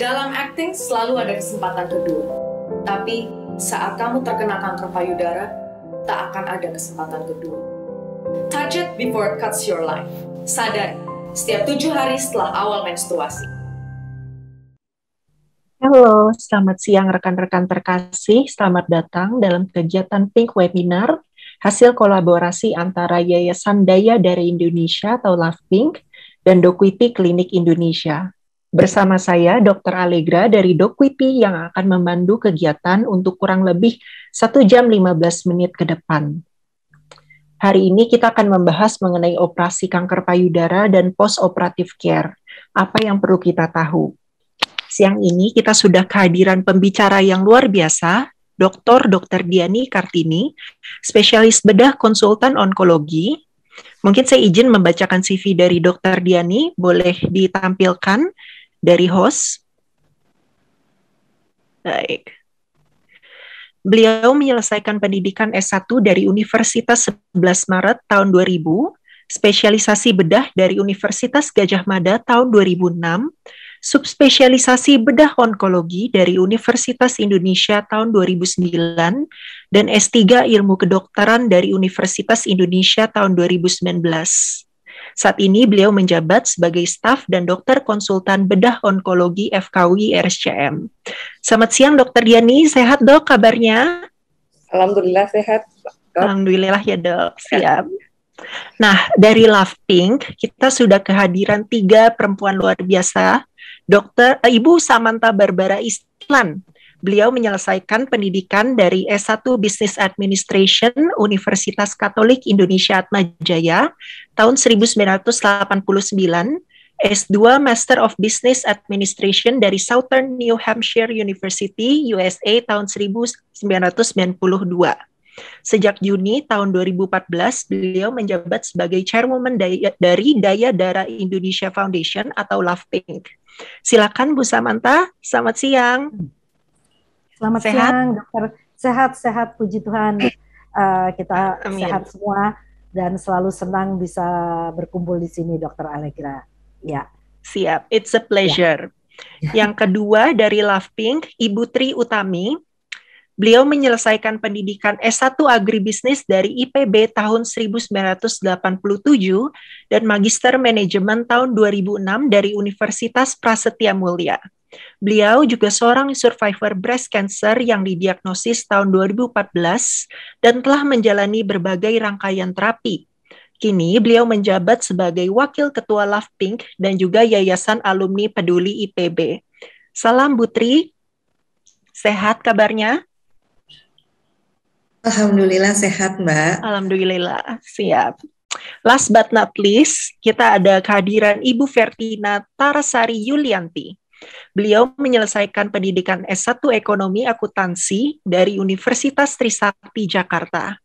Dalam acting selalu ada kesempatan kedua. Tapi saat kamu terkena kanker payudara, tak akan ada kesempatan kedua. Touch it before it cuts your life. Sadari, setiap 7 hari setelah awal menstruasi. Halo, selamat siang rekan-rekan terkasih. Selamat datang dalam kegiatan Pink Webinar, hasil kolaborasi antara Yayasan Daya Darah Indonesia atau LovePink dan Dokuiti Klinik Indonesia. Bersama saya, Dr. Allegra dari Dokuiti yang akan memandu kegiatan untuk kurang lebih 1 jam 15 menit ke depan. Hari ini kita akan membahas mengenai operasi kanker payudara dan post-operative care. Apa yang perlu kita tahu? Siang ini kita sudah kehadiran pembicara yang luar biasa, Dr. Diani Kartini, spesialis bedah konsultan onkologi. Mungkin saya izin membacakan CV dari Dr. Diani, boleh ditampilkan dari host. Baik. Beliau menyelesaikan pendidikan S1 dari Universitas 11 Maret tahun 2000, spesialisasi bedah dari Universitas Gadjah Mada tahun 2006, subspesialisasi bedah onkologi dari Universitas Indonesia tahun 2009, dan S3 Ilmu Kedokteran dari Universitas Indonesia tahun 2019. Saat ini beliau menjabat sebagai staf dan dokter konsultan bedah onkologi FKUI RSCM. Selamat siang Dr. Diani, sehat dok kabarnya? Alhamdulillah sehat. Dok. Alhamdulillah ya dok, siap. Nah, dari LovePink, kita sudah kehadiran 3 perempuan luar biasa. Ibu Samantha Barbara Islan. Beliau menyelesaikan pendidikan dari S1 Business Administration Universitas Katolik Indonesia Atmajaya tahun 1989, S2 Master of Business Administration dari Southern New Hampshire University, USA tahun 1992. Sejak Juni tahun 2014, beliau menjabat sebagai Chairwoman dari Daya Darah Indonesia Foundation atau LovePink. Silakan Bu Samantha, selamat siang. Selamat siang, dokter. Sehat, puji Tuhan. Kita Amin. sehat semua dan selalu senang bisa berkumpul di sini, Dokter Allegra. Ya. Siap, it's a pleasure. Ya. Yang kedua dari LovePink, Ibu Tri Utami. Beliau menyelesaikan pendidikan S1 Agribisnis dari IPB tahun 1987 dan Magister Manajemen tahun 2006 dari Universitas Prasetya Mulia. Beliau juga seorang survivor breast cancer yang didiagnosis tahun 2014 dan telah menjalani berbagai rangkaian terapi. Kini beliau menjabat sebagai Wakil Ketua LovePink dan juga Yayasan Alumni Peduli IPB. Salam Bu Tri, sehat kabarnya? Alhamdulillah sehat Mbak. Alhamdulillah, siap. Last but not least, kita ada kehadiran Ibu Vertina Tarasari Yulianti. Beliau menyelesaikan pendidikan S1 Ekonomi Akuntansi dari Universitas Trisakti Jakarta.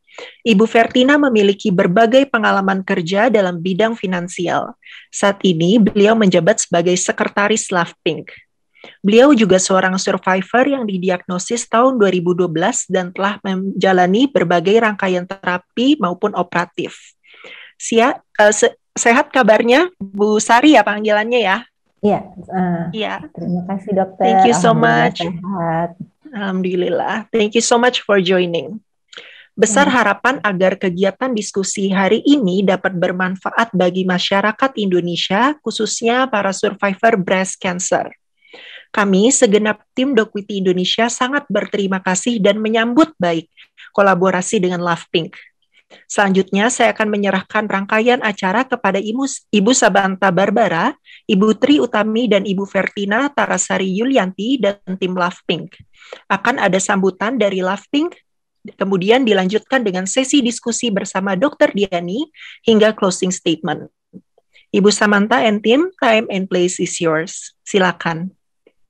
Ibu Vertina memiliki berbagai pengalaman kerja dalam bidang finansial. Saat ini beliau menjabat sebagai sekretaris LovePink. Beliau juga seorang survivor yang didiagnosis tahun 2012 dan telah menjalani berbagai rangkaian terapi maupun operatif. Sehat kabarnya, Bu Sari ya panggilannya ya? Iya. Terima kasih dokter. Thank you so much. Sehat. Alhamdulillah. Thank you so much for joining. Besar harapan agar kegiatan diskusi hari ini dapat bermanfaat bagi masyarakat Indonesia, khususnya para survivor breast cancer. Kami, segenap tim Dokuiti Indonesia, sangat berterima kasih dan menyambut baik kolaborasi dengan LovePink. Selanjutnya, saya akan menyerahkan rangkaian acara kepada Ibu Samantha Barbara, Ibu Tri Utami, dan Ibu Vertina Tarasari Yulianti, dan tim LovePink. Akan ada sambutan dari LovePink, kemudian dilanjutkan dengan sesi diskusi bersama Dr. Diani, hingga closing statement. Ibu Samantha and team, time and place is yours. Silakan.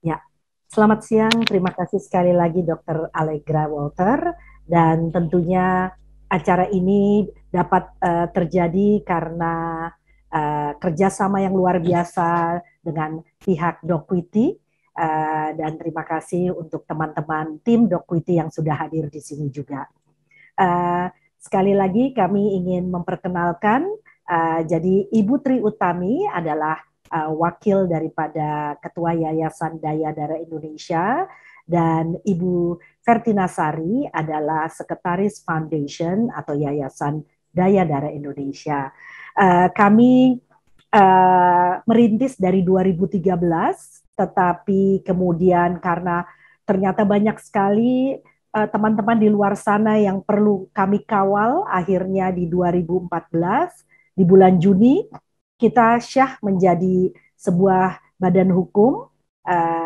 Ya, selamat siang. Terima kasih sekali lagi Dr. Allegra Walter, dan tentunya acara ini dapat terjadi karena kerjasama yang luar biasa dengan pihak Dokuiti, dan terima kasih untuk teman-teman tim Dokuiti yang sudah hadir di sini juga. Sekali lagi kami ingin memperkenalkan, jadi Ibu Tri Utami adalah wakil daripada Ketua Yayasan Daya Darah Indonesia, dan Ibu Vertina Sari adalah Sekretaris Foundation atau Yayasan Daya Darah Indonesia. Kami merintis dari 2013, tetapi kemudian karena ternyata banyak sekali teman-teman di luar sana yang perlu kami kawal, akhirnya di 2014, di bulan Juni, kita syah menjadi sebuah badan hukum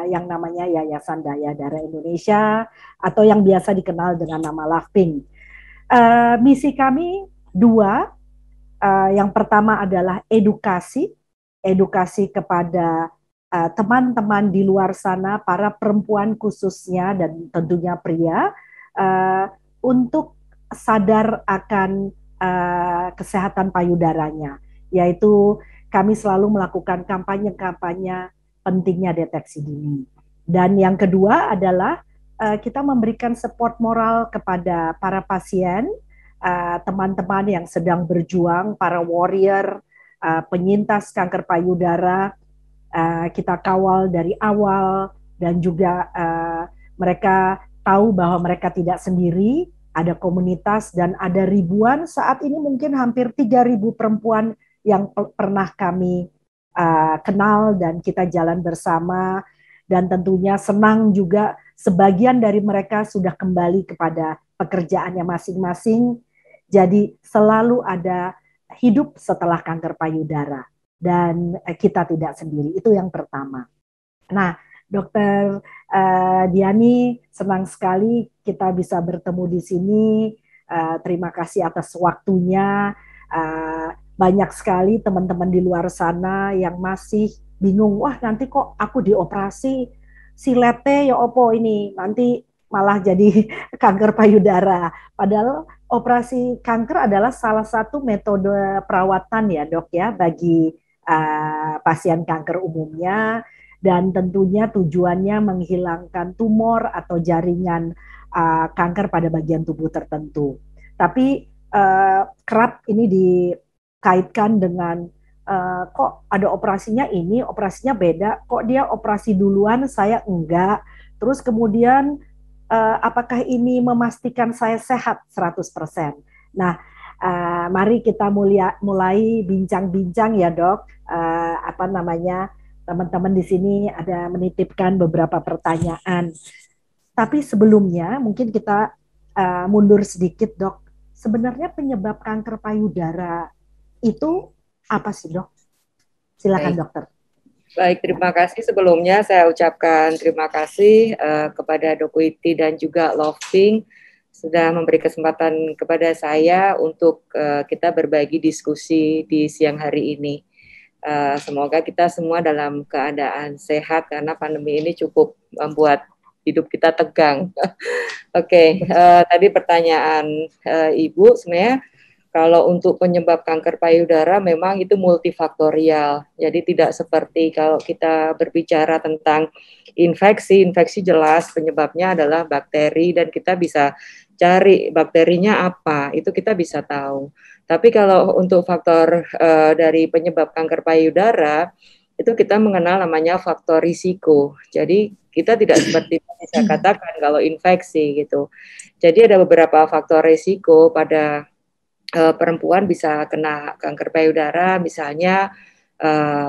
yang namanya Yayasan Daya Darah Indonesia atau yang biasa dikenal dengan nama LAVPINK. Misi kami dua. Yang pertama adalah edukasi kepada teman-teman di luar sana, para perempuan khususnya dan tentunya pria, untuk sadar akan kesehatan payudaranya, yaitu kami selalu melakukan kampanye-kampanye pentingnya deteksi dini. Dan yang kedua adalah kita memberikan support moral kepada para pasien, teman-teman yang sedang berjuang, para warrior, penyintas kanker payudara, kita kawal dari awal, dan juga mereka tahu bahwa mereka tidak sendiri, ada komunitas dan ada ribuan, saat ini mungkin hampir 3.000 perempuan yang pernah kami kenal dan kita jalan bersama, dan tentunya senang juga sebagian dari mereka sudah kembali kepada pekerjaannya masing-masing. Jadi selalu ada hidup setelah kanker payudara dan kita tidak sendiri. Itu yang pertama. Nah, Dokter Diani, senang sekali kita bisa bertemu di sini. Terima kasih atas waktunya. Banyak sekali teman-teman di luar sana yang masih bingung, wah nanti kok aku dioperasi silete ya opo ini, nanti malah jadi kanker payudara. Padahal operasi kanker adalah salah satu metode perawatan ya dok ya bagi pasien kanker umumnya, dan tentunya tujuannya menghilangkan tumor atau jaringan kanker pada bagian tubuh tertentu. Tapi kerap ini dikaitkan dengan kok ada operasinya ini, operasinya beda, kok dia operasi duluan, saya enggak. Terus kemudian apakah ini memastikan saya sehat 100%? Nah, mari kita mulai bincang-bincang ya dok. Teman-teman di sini ada menitipkan beberapa pertanyaan. Tapi sebelumnya mungkin kita mundur sedikit dok. Sebenarnya penyebab kanker payudara itu apa sih dok? Silakan dokter. Baik, terima kasih. Sebelumnya saya ucapkan terima kasih kepada Dok Witi dan juga LAVPINK sudah memberi kesempatan kepada saya untuk kita berbagi diskusi di siang hari ini. Semoga kita semua dalam keadaan sehat karena pandemi ini cukup membuat hidup kita tegang. Oke, tadi pertanyaan Ibu, sebenarnya kalau untuk penyebab kanker payudara memang itu multifaktorial. Jadi tidak seperti kalau kita berbicara tentang infeksi jelas penyebabnya adalah bakteri dan kita bisa cari bakterinya apa, itu kita bisa tahu. Tapi kalau untuk faktor dari penyebab kanker payudara, itu kita mengenal namanya faktor risiko. Jadi kita tidak seperti saya katakan kalau infeksi gitu. Jadi ada beberapa faktor risiko pada perempuan bisa kena kanker payudara, misalnya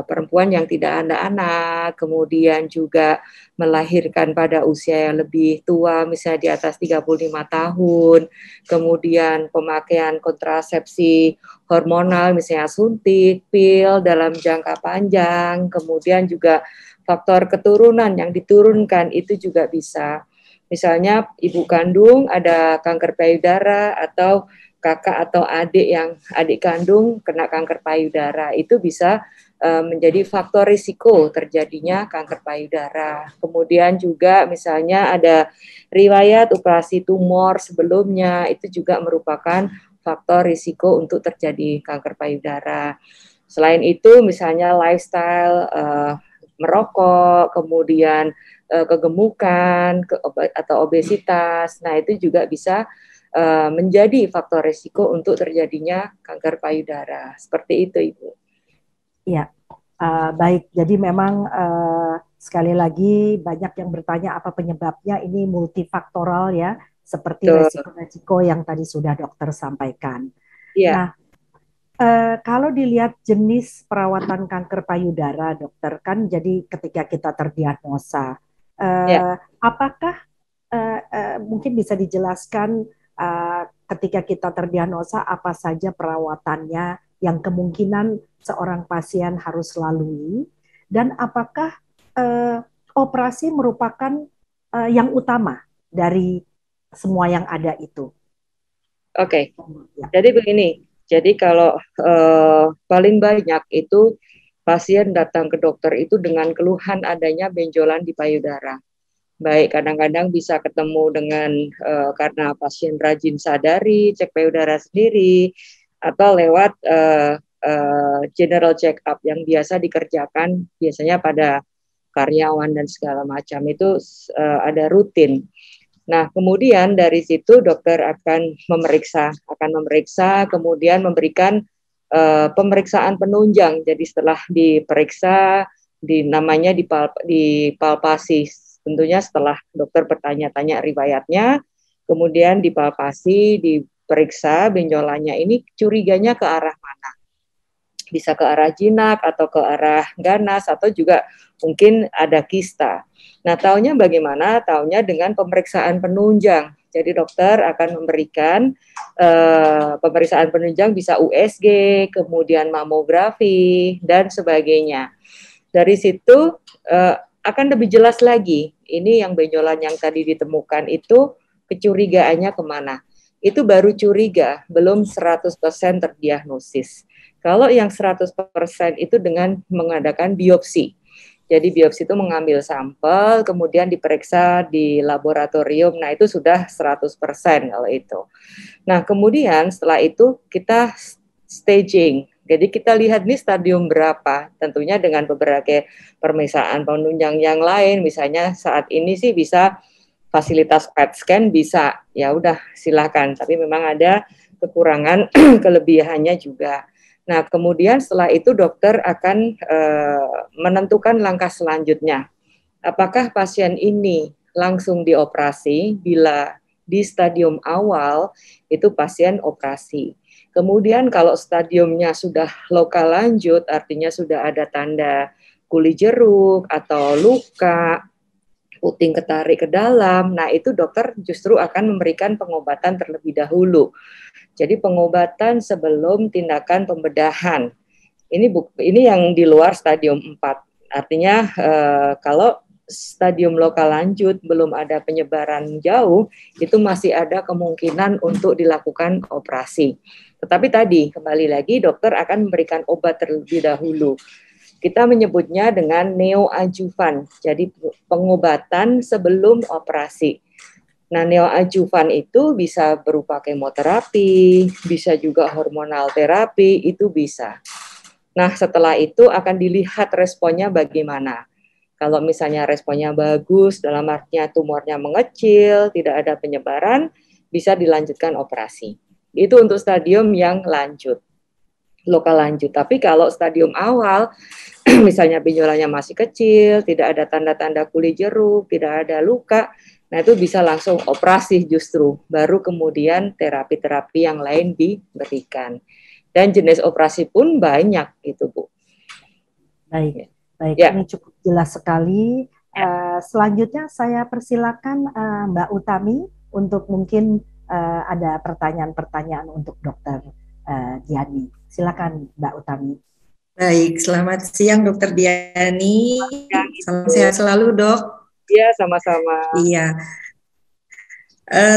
perempuan yang tidak ada anak, kemudian juga melahirkan pada usia yang lebih tua, misalnya di atas 35 tahun, kemudian pemakaian kontrasepsi hormonal, misalnya suntik, pil dalam jangka panjang, kemudian juga faktor keturunan yang diturunkan itu juga bisa. Misalnya ibu kandung ada kanker payudara atau kakak atau adik kandung kena kanker payudara, itu bisa menjadi faktor risiko terjadinya kanker payudara. Kemudian juga misalnya ada riwayat operasi tumor sebelumnya, itu juga merupakan faktor risiko untuk terjadi kanker payudara. Selain itu misalnya lifestyle, merokok, kemudian kegemukan atau obesitas, nah itu juga bisa menjadi faktor risiko untuk terjadinya kanker payudara. Seperti itu, Ibu. Iya, Baik, jadi memang sekali lagi banyak yang bertanya apa penyebabnya, ini multifaktoral ya, seperti Betul. resiko-resiko yang tadi sudah dokter sampaikan. Iya. Nah, kalau dilihat jenis perawatan kanker payudara, dokter, kan jadi ketika kita terdiagnosa, Ya. apakah mungkin bisa dijelaskan ketika kita terdiagnosa apa saja perawatannya yang kemungkinan seorang pasien harus lalui, dan apakah operasi merupakan yang utama dari semua yang ada itu? Oke. Ya. Jadi begini. Jadi kalau paling banyak itu pasien datang ke dokter itu dengan keluhan adanya benjolan di payudara. Baik, kadang-kadang bisa ketemu dengan karena pasien rajin sadari, cek payudara sendiri, atau lewat general check up yang biasa dikerjakan biasanya pada karyawan dan segala macam itu ada rutin. Nah, kemudian dari situ dokter akan memeriksa, kemudian memberikan pemeriksaan penunjang. Jadi setelah diperiksa, namanya dipalpasi. Tentunya setelah dokter bertanya-tanya riwayatnya, kemudian dipalpasi, diperiksa benjolannya ini curiganya ke arah mana. Bisa ke arah jinak atau ke arah ganas atau juga mungkin ada kista. Nah, taunya bagaimana? Taunya dengan pemeriksaan penunjang. Jadi dokter akan memberikan pemeriksaan penunjang bisa USG, kemudian mamografi, dan sebagainya. Dari situ akan lebih jelas lagi, ini yang benjolan yang tadi ditemukan itu kecurigaannya kemana. Itu baru curiga, belum 100% terdiagnosis. Kalau yang 100% itu dengan mengadakan biopsi. Jadi biopsi itu mengambil sampel, kemudian diperiksa di laboratorium. Nah, itu sudah 100% kalau itu. Nah, kemudian setelah itu kita staging. Jadi kita lihat nih stadium berapa. Tentunya dengan beberapa pemeriksaan penunjang yang lain. Misalnya saat ini sih bisa fasilitas PET scan bisa. Ya udah silakan. Tapi memang ada kekurangan kelebihannya juga. Nah, kemudian setelah itu dokter akan menentukan langkah selanjutnya. Apakah pasien ini langsung dioperasi? Bila di stadium awal, itu pasien operasi. Kemudian kalau stadiumnya sudah lokal lanjut, artinya sudah ada tanda kulit jeruk atau luka, puting ketarik ke dalam, nah itu dokter justru akan memberikan pengobatan terlebih dahulu. Jadi pengobatan sebelum tindakan pembedahan. Ini yang di luar stadium 4. Artinya kalau stadium lokal lanjut belum ada penyebaran jauh, itu masih ada kemungkinan untuk dilakukan operasi. Tetapi tadi kembali lagi dokter akan memberikan obat terlebih dahulu. Kita menyebutnya dengan neoadjuvan. Jadi pengobatan sebelum operasi. Nah, neoadjuvan itu bisa berupa kemoterapi, bisa juga hormonal terapi, itu bisa. Nah, setelah itu akan dilihat responnya bagaimana. Kalau misalnya responnya bagus, dalam artinya tumornya mengecil, tidak ada penyebaran, bisa dilanjutkan operasi. Itu untuk stadium yang lanjut, lokal lanjut. Tapi kalau stadium awal, misalnya benjolannya masih kecil, tidak ada tanda-tanda kulit jeruk, tidak ada luka, nah itu bisa langsung operasi justru, baru kemudian terapi-terapi yang lain diberikan. Dan jenis operasi pun banyak gitu, Bu. Baik, ya. Ini cukup jelas sekali. Selanjutnya saya persilakan Mbak Utami untuk mungkin ada pertanyaan-pertanyaan untuk Dokter Diani. Silakan Mbak Utami. Baik, selamat siang Dokter Diani. Salam sehat selalu, Dok. Iya, sama-sama. Iya.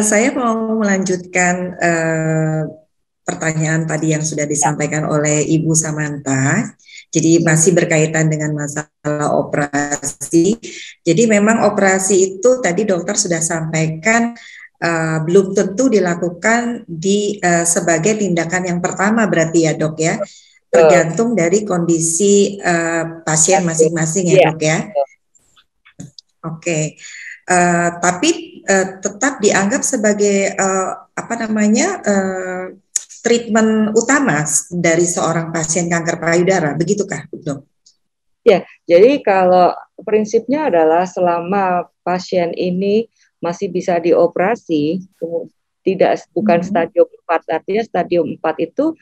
Saya mau melanjutkan pertanyaan tadi yang sudah disampaikan oleh Ibu Samantha. Jadi masih berkaitan dengan masalah operasi. Jadi memang operasi itu tadi dokter sudah sampaikan belum tentu dilakukan sebagai tindakan yang pertama berarti ya Dok ya. Tergantung dari kondisi pasien masing-masing ya Dok ya. Oke. Tapi tetap dianggap sebagai treatment utama dari seorang pasien kanker payudara, begitukah, Dok? Ya, jadi kalau prinsipnya adalah selama pasien ini masih bisa dioperasi, bukan stadium 4, artinya stadium 4 itu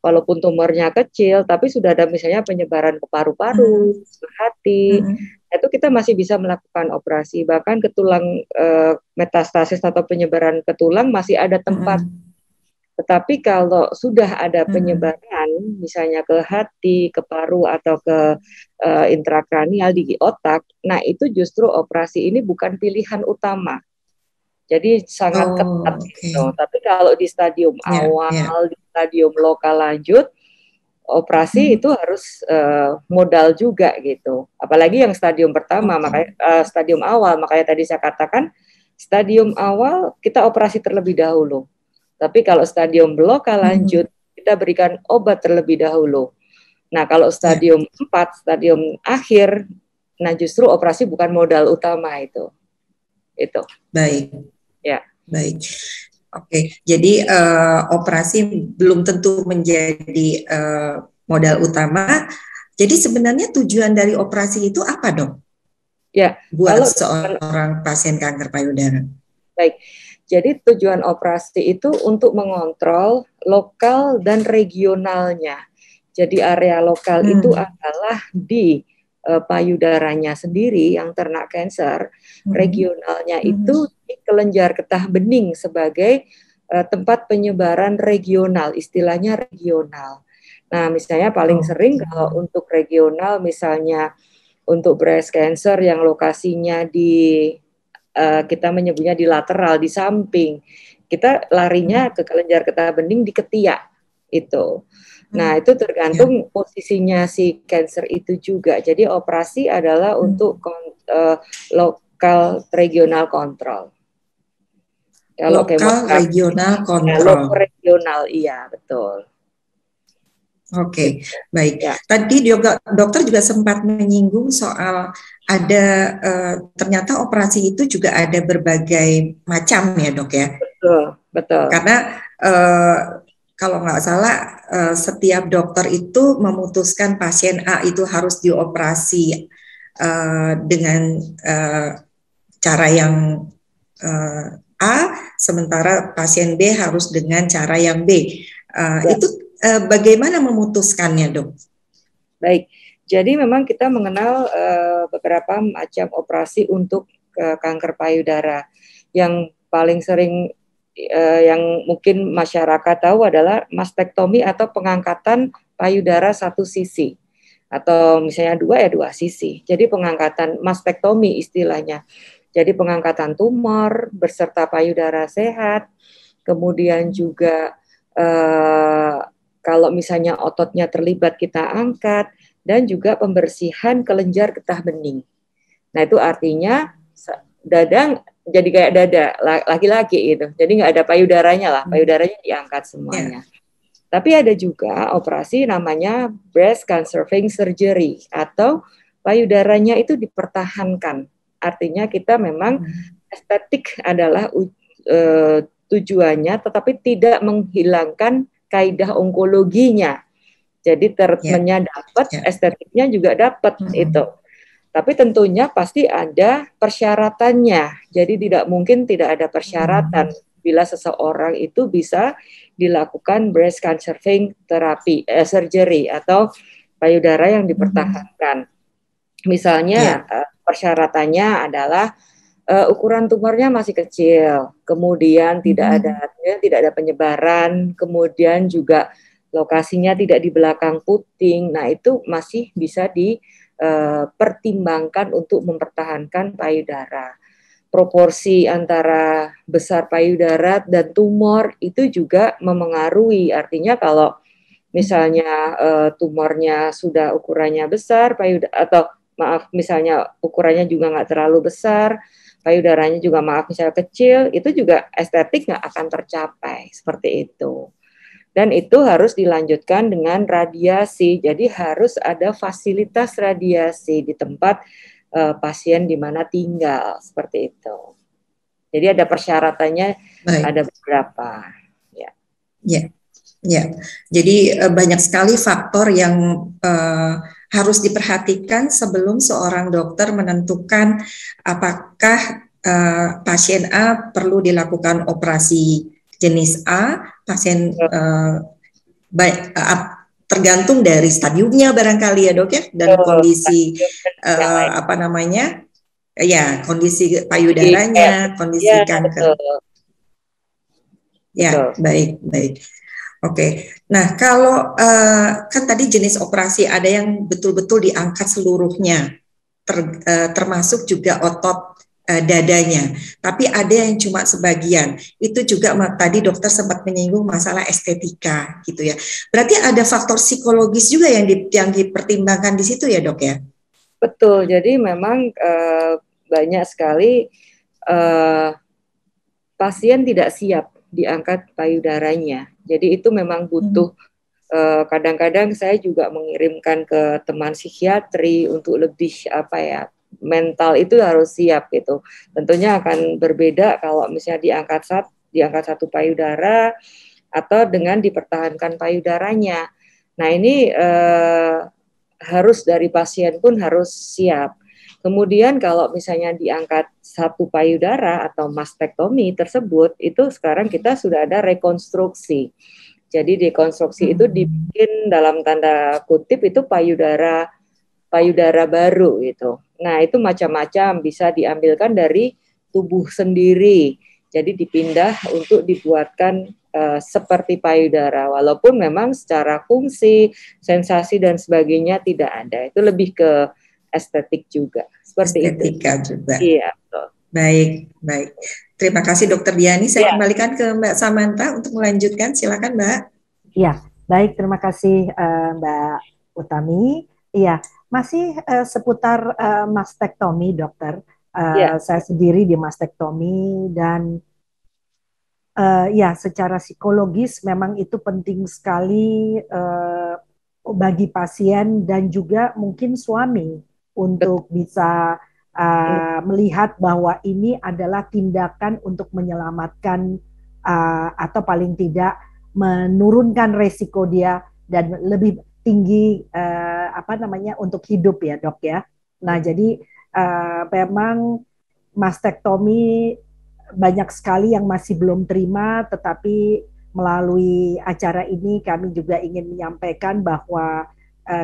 walaupun tumornya kecil, tapi sudah ada misalnya penyebaran ke paru-paru, ke hati, itu kita masih bisa melakukan operasi. Bahkan ke tulang, metastasis atau penyebaran ke tulang masih ada tempat. Tetapi kalau sudah ada penyebaran, misalnya ke hati, ke paru, atau ke intrakranial di otak, nah itu justru operasi ini bukan pilihan utama. Jadi sangat ketat gitu. Tapi kalau di stadium awal, di stadium lokal lanjut, operasi itu harus modal juga gitu. Apalagi yang stadium pertama, makanya stadium awal, makanya tadi saya katakan stadium awal kita operasi terlebih dahulu. Tapi kalau stadium lokal lanjut, kita berikan obat terlebih dahulu. Nah, kalau stadium 4, stadium akhir, nah justru operasi bukan modal utama itu. Itu. Baik. Ya. Baik. Oke, jadi operasi belum tentu menjadi modal utama. Jadi sebenarnya tujuan dari operasi itu apa, Dok? Ya, buat seorang pasien kanker payudara. Baik. Jadi tujuan operasi itu untuk mengontrol lokal dan regionalnya. Jadi area lokal itu adalah di payudaranya sendiri yang ternak kanker. Regionalnya itu di kelenjar getah bening sebagai tempat penyebaran regional, istilahnya regional. Nah, misalnya paling sering kalau untuk regional, misalnya untuk breast cancer yang lokasinya di kita menyebutnya di lateral, di samping, kita larinya ke kelenjar getah bening di ketiak itu. Nah, itu tergantung posisinya si cancer itu juga. Jadi operasi adalah untuk lokal regional control. Kalau lokal regional control. Lokal regional, iya betul. Oke, baik. Tadi dokter juga sempat menyinggung soal ada ternyata operasi itu juga ada berbagai macam ya, Dok ya. Betul, betul. Karena kalau nggak salah setiap dokter itu memutuskan pasien A itu harus dioperasi dengan cara yang A, sementara pasien B harus dengan cara yang B. Itu bagaimana memutuskannya, Dok? Baik, jadi memang kita mengenal beberapa macam operasi untuk kanker payudara. Yang paling sering yang mungkin masyarakat tahu adalah mastektomi atau pengangkatan payudara satu sisi. Atau misalnya dua sisi. Jadi pengangkatan mastektomi istilahnya. Jadi pengangkatan tumor beserta payudara sehat. Kemudian juga kalau misalnya ototnya terlibat kita angkat, dan juga pembersihan kelenjar getah bening. Nah itu artinya dada jadi kayak dada laki-laki itu, jadi nggak ada payudaranya lah, payudaranya diangkat semuanya. Tapi ada juga operasi namanya breast conserving surgery atau payudaranya itu dipertahankan. Artinya kita memang estetik adalah tujuannya, tetapi tidak menghilangkan kaidah onkologinya. Jadi treatmentnya dapat, estetiknya juga dapat itu. Tapi tentunya pasti ada persyaratannya. Jadi tidak mungkin tidak ada persyaratan bila seseorang itu bisa dilakukan breast conserving therapy, surgery atau payudara yang dipertahankan. Misalnya persyaratannya adalah ukuran tumornya masih kecil, kemudian tidak ada penyebaran, kemudian juga lokasinya tidak di belakang puting. Nah, itu masih bisa dipertimbangkan untuk mempertahankan payudara. Proporsi antara besar payudara dan tumor itu juga memengaruhi. Artinya kalau misalnya tumornya sudah ukurannya besar, atau maaf misalnya ukurannya juga nggak terlalu besar, payudaranya juga misalnya kecil, itu juga estetik nggak akan tercapai seperti itu. Dan itu harus dilanjutkan dengan radiasi. Jadi harus ada fasilitas radiasi di tempat pasien di mana tinggal, seperti itu. Jadi ada persyaratannya. Baik. Ada beberapa. Ya. Jadi banyak sekali faktor yang harus diperhatikan sebelum seorang dokter menentukan apakah pasien A perlu dilakukan operasi jenis A, pasien tergantung dari stadiumnya barangkali ya dok ya, dan kondisi kondisi payudaranya, kondisi kanker. Ya, baik. Oke. Nah, kalau kan tadi jenis operasi ada yang betul-betul diangkat seluruhnya, termasuk juga otot dadanya. Tapi ada yang cuma sebagian. Itu juga tadi dokter sempat menyinggung masalah estetika, gitu ya. Berarti ada faktor psikologis juga yang dipertimbangkan di situ ya, dok ya? Betul. Jadi memang banyak sekali pasien tidak siap diangkat payudaranya. Jadi itu memang butuh kadang-kadang saya juga mengirimkan ke teman psikiatri untuk lebih mental itu harus siap gitu. Tentunya akan berbeda kalau misalnya diangkat satu payudara atau dengan dipertahankan payudaranya. Nah ini harus dari pasien pun harus siap. Kemudian kalau misalnya diangkat satu payudara atau mastektomi tersebut, itu sekarang kita sudah ada rekonstruksi. Jadi rekonstruksi itu dibikin dalam tanda kutip itu payudara baru gitu. Nah itu macam-macam, bisa diambilkan dari tubuh sendiri. Jadi dipindah untuk dibuatkan seperti payudara, walaupun memang secara fungsi, sensasi dan sebagainya tidak ada. Itu lebih ke estetik juga, seperti estetika itu juga. Iya, betul. Baik. Terima kasih Dokter Diani. Saya kembalikan ke Mbak Samantha untuk melanjutkan. Silakan Mbak. Iya, baik. Terima kasih Mbak Utami. Iya, masih seputar mastektomi, dokter. Saya sendiri di mastektomi dan secara psikologis memang itu penting sekali bagi pasien dan juga mungkin suami untuk bisa melihat bahwa ini adalah tindakan untuk menyelamatkan atau paling tidak menurunkan resiko dia dan lebih tinggi untuk hidup ya dok ya. Nah jadi memang mastektomi banyak sekali yang masih belum terima, tetapi melalui acara ini kami juga ingin menyampaikan bahwa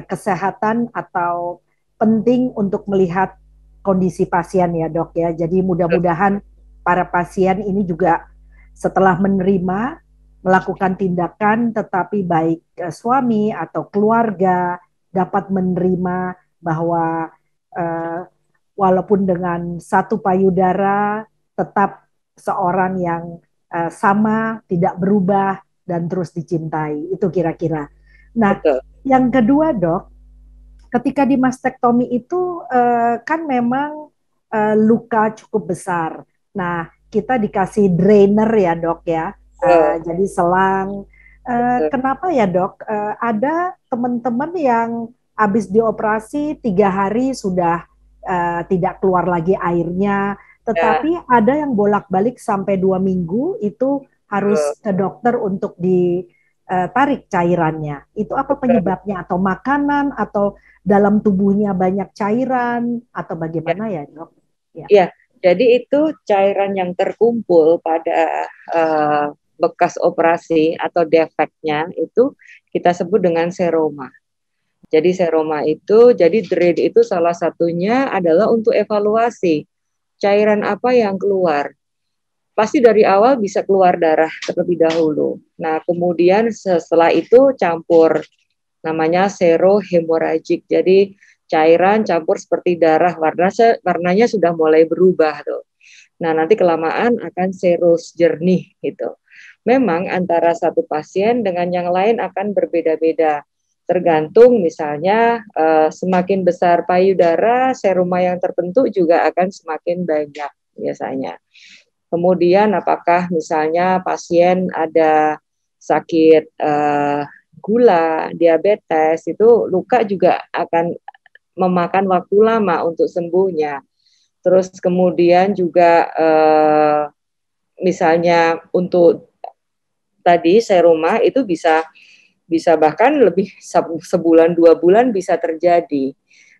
kesehatan atau penting untuk melihat kondisi pasien ya dok ya. Jadi mudah-mudahan para pasien ini juga setelah menerima melakukan tindakan, tetapi baik suami atau keluarga dapat menerima bahwa walaupun dengan satu payudara tetap seorang yang sama, tidak berubah, dan terus dicintai. Itu kira-kira. Nah, yang kedua dok, ketika di mastektomi itu kan memang luka cukup besar. Nah, kita dikasih drainer ya dok ya, jadi selang. Kenapa ya dok? Ada teman-teman yang habis dioperasi 3 hari sudah tidak keluar lagi airnya, tetapi ada yang bolak-balik sampai 2 minggu itu harus ke dokter untuk ditarik cairannya. Itu apa penyebabnya? Atau makanan atau dalam tubuhnya banyak cairan atau bagaimana ya dok? Iya, jadi itu cairan yang terkumpul pada bekas operasi atau defeknya itu kita sebut dengan seroma. Jadi seroma itu, jadi drain itu salah satunya adalah untuk evaluasi cairan apa yang keluar. Pasti dari awal bisa keluar darah terlebih dahulu. Nah, kemudian setelah itu campur, namanya serohemoragik. Jadi cairan campur seperti darah, warnanya sudah mulai berubah tuh. Nah, nanti kelamaan akan serus jernih gitu. Memang antara satu pasien dengan yang lain akan berbeda-beda. Tergantung misalnya semakin besar payudara, seruma yang terbentuk juga akan semakin banyak biasanya. Kemudian apakah misalnya pasien ada sakit gula, diabetes, itu luka juga akan memakan waktu lama untuk sembuhnya. Terus kemudian juga misalnya untuk tadi seruma itu bisa bisa bahkan lebih sebulan 2 bulan bisa terjadi.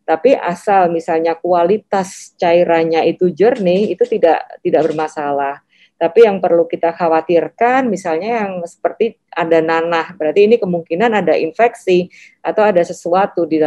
Tapi asal misalnya kualitas cairannya itu jernih, itu tidak bermasalah. Tapi yang perlu kita khawatirkan misalnya yang seperti ada nanah, berarti ini kemungkinan ada infeksi atau ada sesuatu di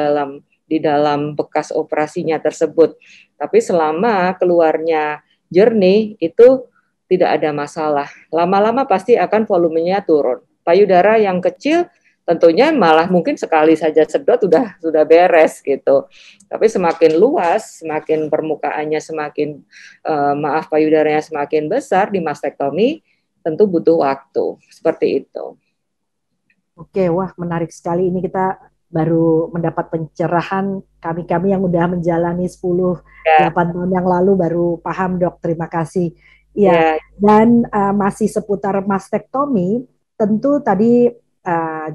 dalam bekas operasinya tersebut. Tapi selama keluarnya jernih itu tidak ada masalah. Lama-lama pasti akan volumenya turun. Payudara yang kecil tentunya malah mungkin sekali saja sedot sudah beres gitu. Tapi semakin luas, semakin permukaannya semakin payudaranya semakin besar di mastektomi, tentu butuh waktu seperti itu. Oke, wah menarik sekali. Ini kita baru mendapat pencerahan, kami yang udah menjalani 8 tahun yang lalu baru paham, Dok. Terima kasih. Ya. Dan masih seputar mastektomi, tentu tadi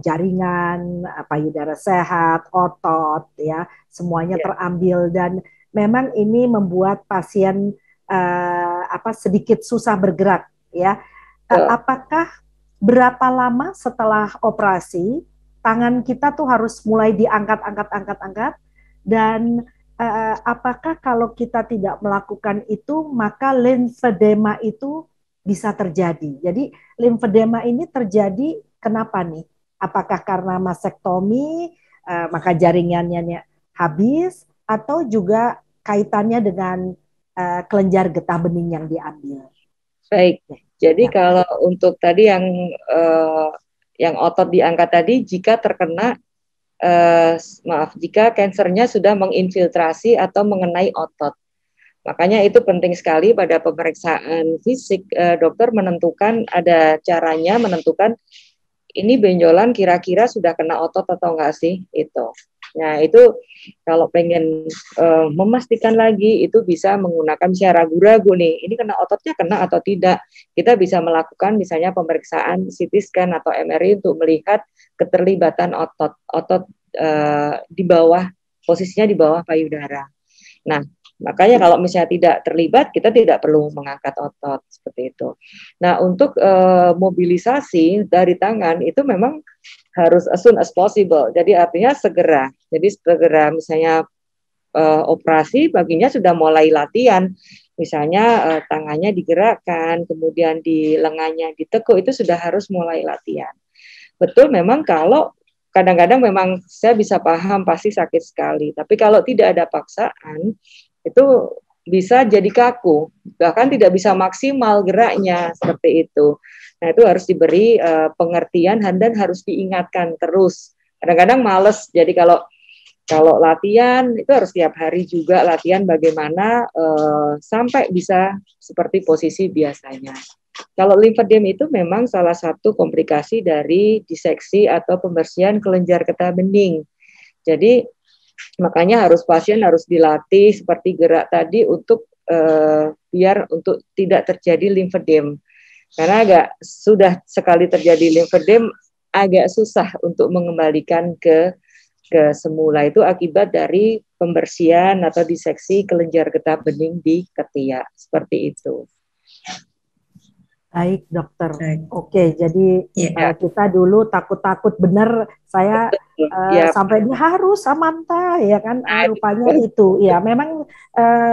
jaringan, payudara sehat, otot, ya semuanya terambil, dan memang ini membuat pasien sedikit susah bergerak, ya. Apakah berapa lama setelah operasi tangan kita tuh harus mulai diangkat, dan apakah kalau kita tidak melakukan itu maka limfedema itu bisa terjadi? Jadi limfedema ini terjadi kenapa nih? Apakah karena mastektomi maka jaringannya habis, atau juga kaitannya dengan kelenjar getah bening yang diambil? Baik, jadi kalau untuk tadi yang otot diangkat tadi, jika terkena jika kansernya sudah menginfiltrasi atau mengenai otot. Makanya itu penting sekali pada pemeriksaan fisik, dokter menentukan, ada caranya menentukan ini benjolan kira-kira sudah kena otot atau enggak sih, itu. Nah itu kalau pengen memastikan lagi, itu bisa menggunakan, bisa ragu-ragu nih, ini kena ototnya kena atau tidak. Kita bisa melakukan misalnya pemeriksaan CT scan atau MRI untuk melihat keterlibatan otot di bawah, posisinya di bawah payudara. Nah, makanya kalau misalnya tidak terlibat, kita tidak perlu mengangkat otot seperti itu. Nah, untuk mobilisasi dari tangan itu memang harus as soon as possible. Jadi artinya segera. Jadi segera misalnya operasi, paginya sudah mulai latihan. Misalnya tangannya digerakkan, kemudian di lengannya ditekuk, itu sudah harus mulai latihan. Betul, memang kalau kadang-kadang memang saya bisa paham pasti sakit sekali. Tapi kalau tidak ada paksaan, itu bisa jadi kaku, bahkan tidak bisa maksimal geraknya seperti itu. Nah itu harus diberi pengertian dan harus diingatkan terus. Kadang-kadang males, jadi kalau latihan itu harus tiap hari juga latihan bagaimana sampai bisa seperti posisi biasanya. Kalau limfedem itu memang salah satu komplikasi dari diseksi atau pembersihan kelenjar getah bening. Jadi makanya pasien harus dilatih seperti gerak tadi untuk biar untuk tidak terjadi limfedem. Karena sudah sekali terjadi limfedem agak susah untuk mengembalikan ke semula, itu akibat dari pembersihan atau diseksi kelenjar getah bening di ketiak, seperti itu. Baik, dokter. Oke, jadi kita dulu takut-takut benar, saya sampai ini harus Samantha, ya kan? Rupanya itu, ya memang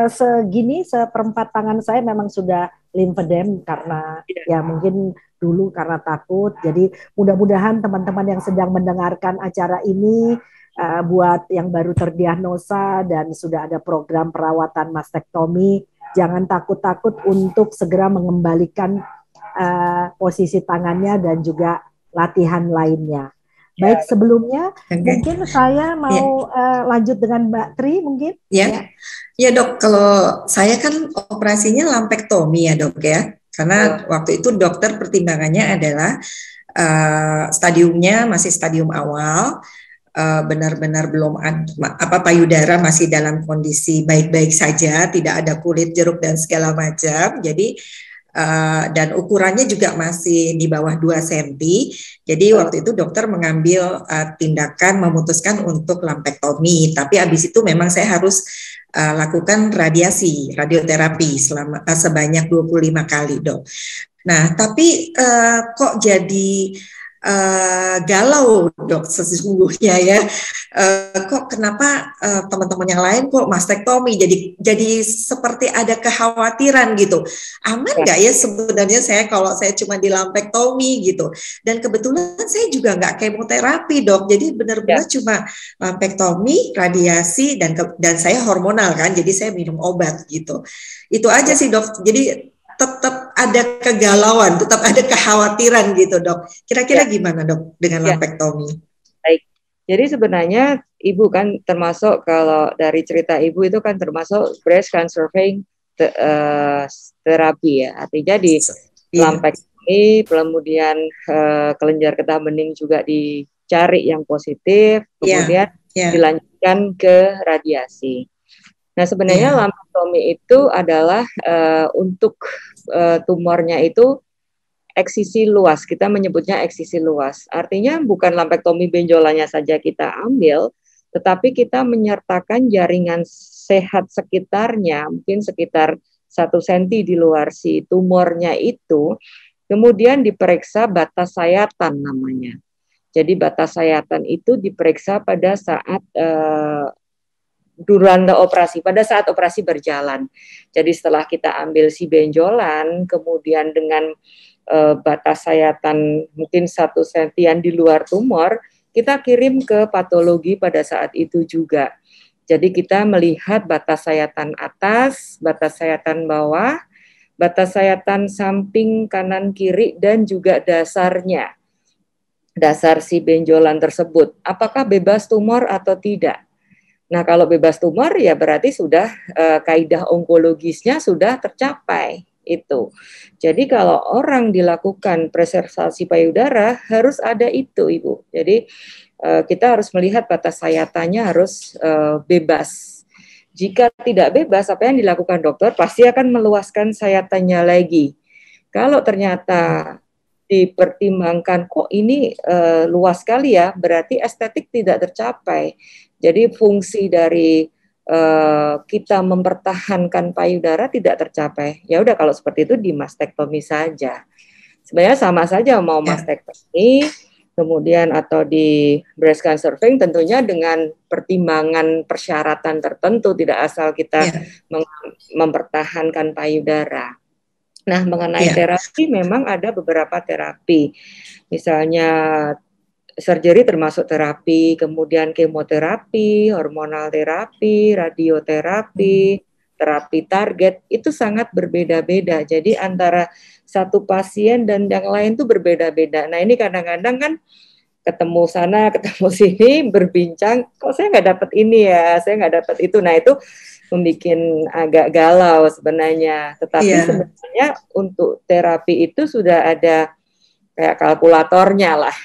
seperempat tangan saya memang sudah limfedem karena ya mungkin dulu karena takut. Jadi mudah-mudahan teman-teman yang sedang mendengarkan acara ini, buat yang baru terdiagnosa dan sudah ada program perawatan mastektomi, jangan takut-takut untuk segera mengembalikan posisi tangannya dan juga latihan lainnya. Baik, sebelumnya mungkin saya mau lanjut dengan Mbak Tri mungkin. Ya Dok, kalau saya kan operasinya lumpectomy ya Dok ya, karena waktu itu dokter pertimbangannya adalah stadiumnya masih stadium awal, benar-benar belum ada payudara masih dalam kondisi baik-baik saja, tidak ada kulit jeruk dan segala macam. Jadi dan ukurannya juga masih di bawah 2 cm. Jadi waktu itu dokter mengambil tindakan memutuskan untuk lumpectomy. Tapi habis itu memang saya harus lakukan radioterapi sebanyak 25 kali, Dok. Nah, tapi kok jadi galau dok sesungguhnya ya. Kok kenapa teman-teman yang lain kok mastektomi, jadi seperti ada kekhawatiran gitu. Aman nggak ya sebenarnya saya kalau saya cuma di lumpectomy gitu. Dan kebetulan saya juga nggak kemoterapi dok, jadi benar-benar cuma lumpectomy, radiasi dan saya hormonal kan, jadi saya minum obat gitu. Itu aja sih dok. Jadi tetap ada kegalauan, tetap ada kekhawatiran gitu dok. Kira-kira gimana dok dengan lumpectomy? Baik, jadi sebenarnya ibu kan termasuk, kalau dari cerita ibu itu kan termasuk breast cancer terapi ya. Artinya di lumpectomy, kemudian kelenjar getah bening juga dicari yang positif, kemudian dilanjutkan ke radiasi. Nah sebenarnya lumpectomy itu adalah untuk tumornya itu eksisi luas, kita menyebutnya eksisi luas. Artinya bukan lumpectomy benjolannya saja kita ambil, tetapi kita menyertakan jaringan sehat sekitarnya, mungkin sekitar 1 cm di luar si tumornya itu, kemudian diperiksa batas sayatan namanya. Jadi batas sayatan itu diperiksa pada saat duranda operasi, pada saat operasi berjalan. Jadi setelah kita ambil si benjolan, kemudian dengan batas sayatan mungkin 1 cm di luar tumor, kita kirim ke patologi pada saat itu juga. Jadi kita melihat batas sayatan atas, batas sayatan bawah, batas sayatan samping kanan kiri, dan juga dasarnya. Dasar si benjolan tersebut, apakah bebas tumor atau tidak. Nah, kalau bebas tumor ya berarti sudah kaidah onkologisnya sudah tercapai itu. Jadi kalau orang dilakukan preservasi payudara harus ada itu, Ibu. Jadi kita harus melihat batas sayatannya harus bebas. Jika tidak bebas, apa yang dilakukan dokter pasti akan meluaskan sayatannya lagi. Kalau ternyata dipertimbangkan kok ini luas sekali ya, berarti estetik tidak tercapai. Jadi fungsi dari kita mempertahankan payudara tidak tercapai. Ya udah kalau seperti itu di mastektomi saja. Sebenarnya sama saja mau mastektomi, kemudian atau di breast cancer tentunya dengan pertimbangan persyaratan tertentu, tidak asal kita mempertahankan payudara. Nah, mengenai terapi memang ada beberapa terapi. Misalnya surgery termasuk terapi, kemudian kemoterapi, hormonal terapi, radioterapi, terapi target, itu sangat berbeda-beda. Jadi antara satu pasien dan yang lain itu berbeda-beda. Nah ini kadang-kadang kan ketemu sana, ketemu sini, berbincang, kok saya nggak dapat ini ya, saya nggak dapat itu. Nah itu membuat agak galau sebenarnya. Tetapi sebenarnya untuk terapi itu sudah ada kayak kalkulatornya lah,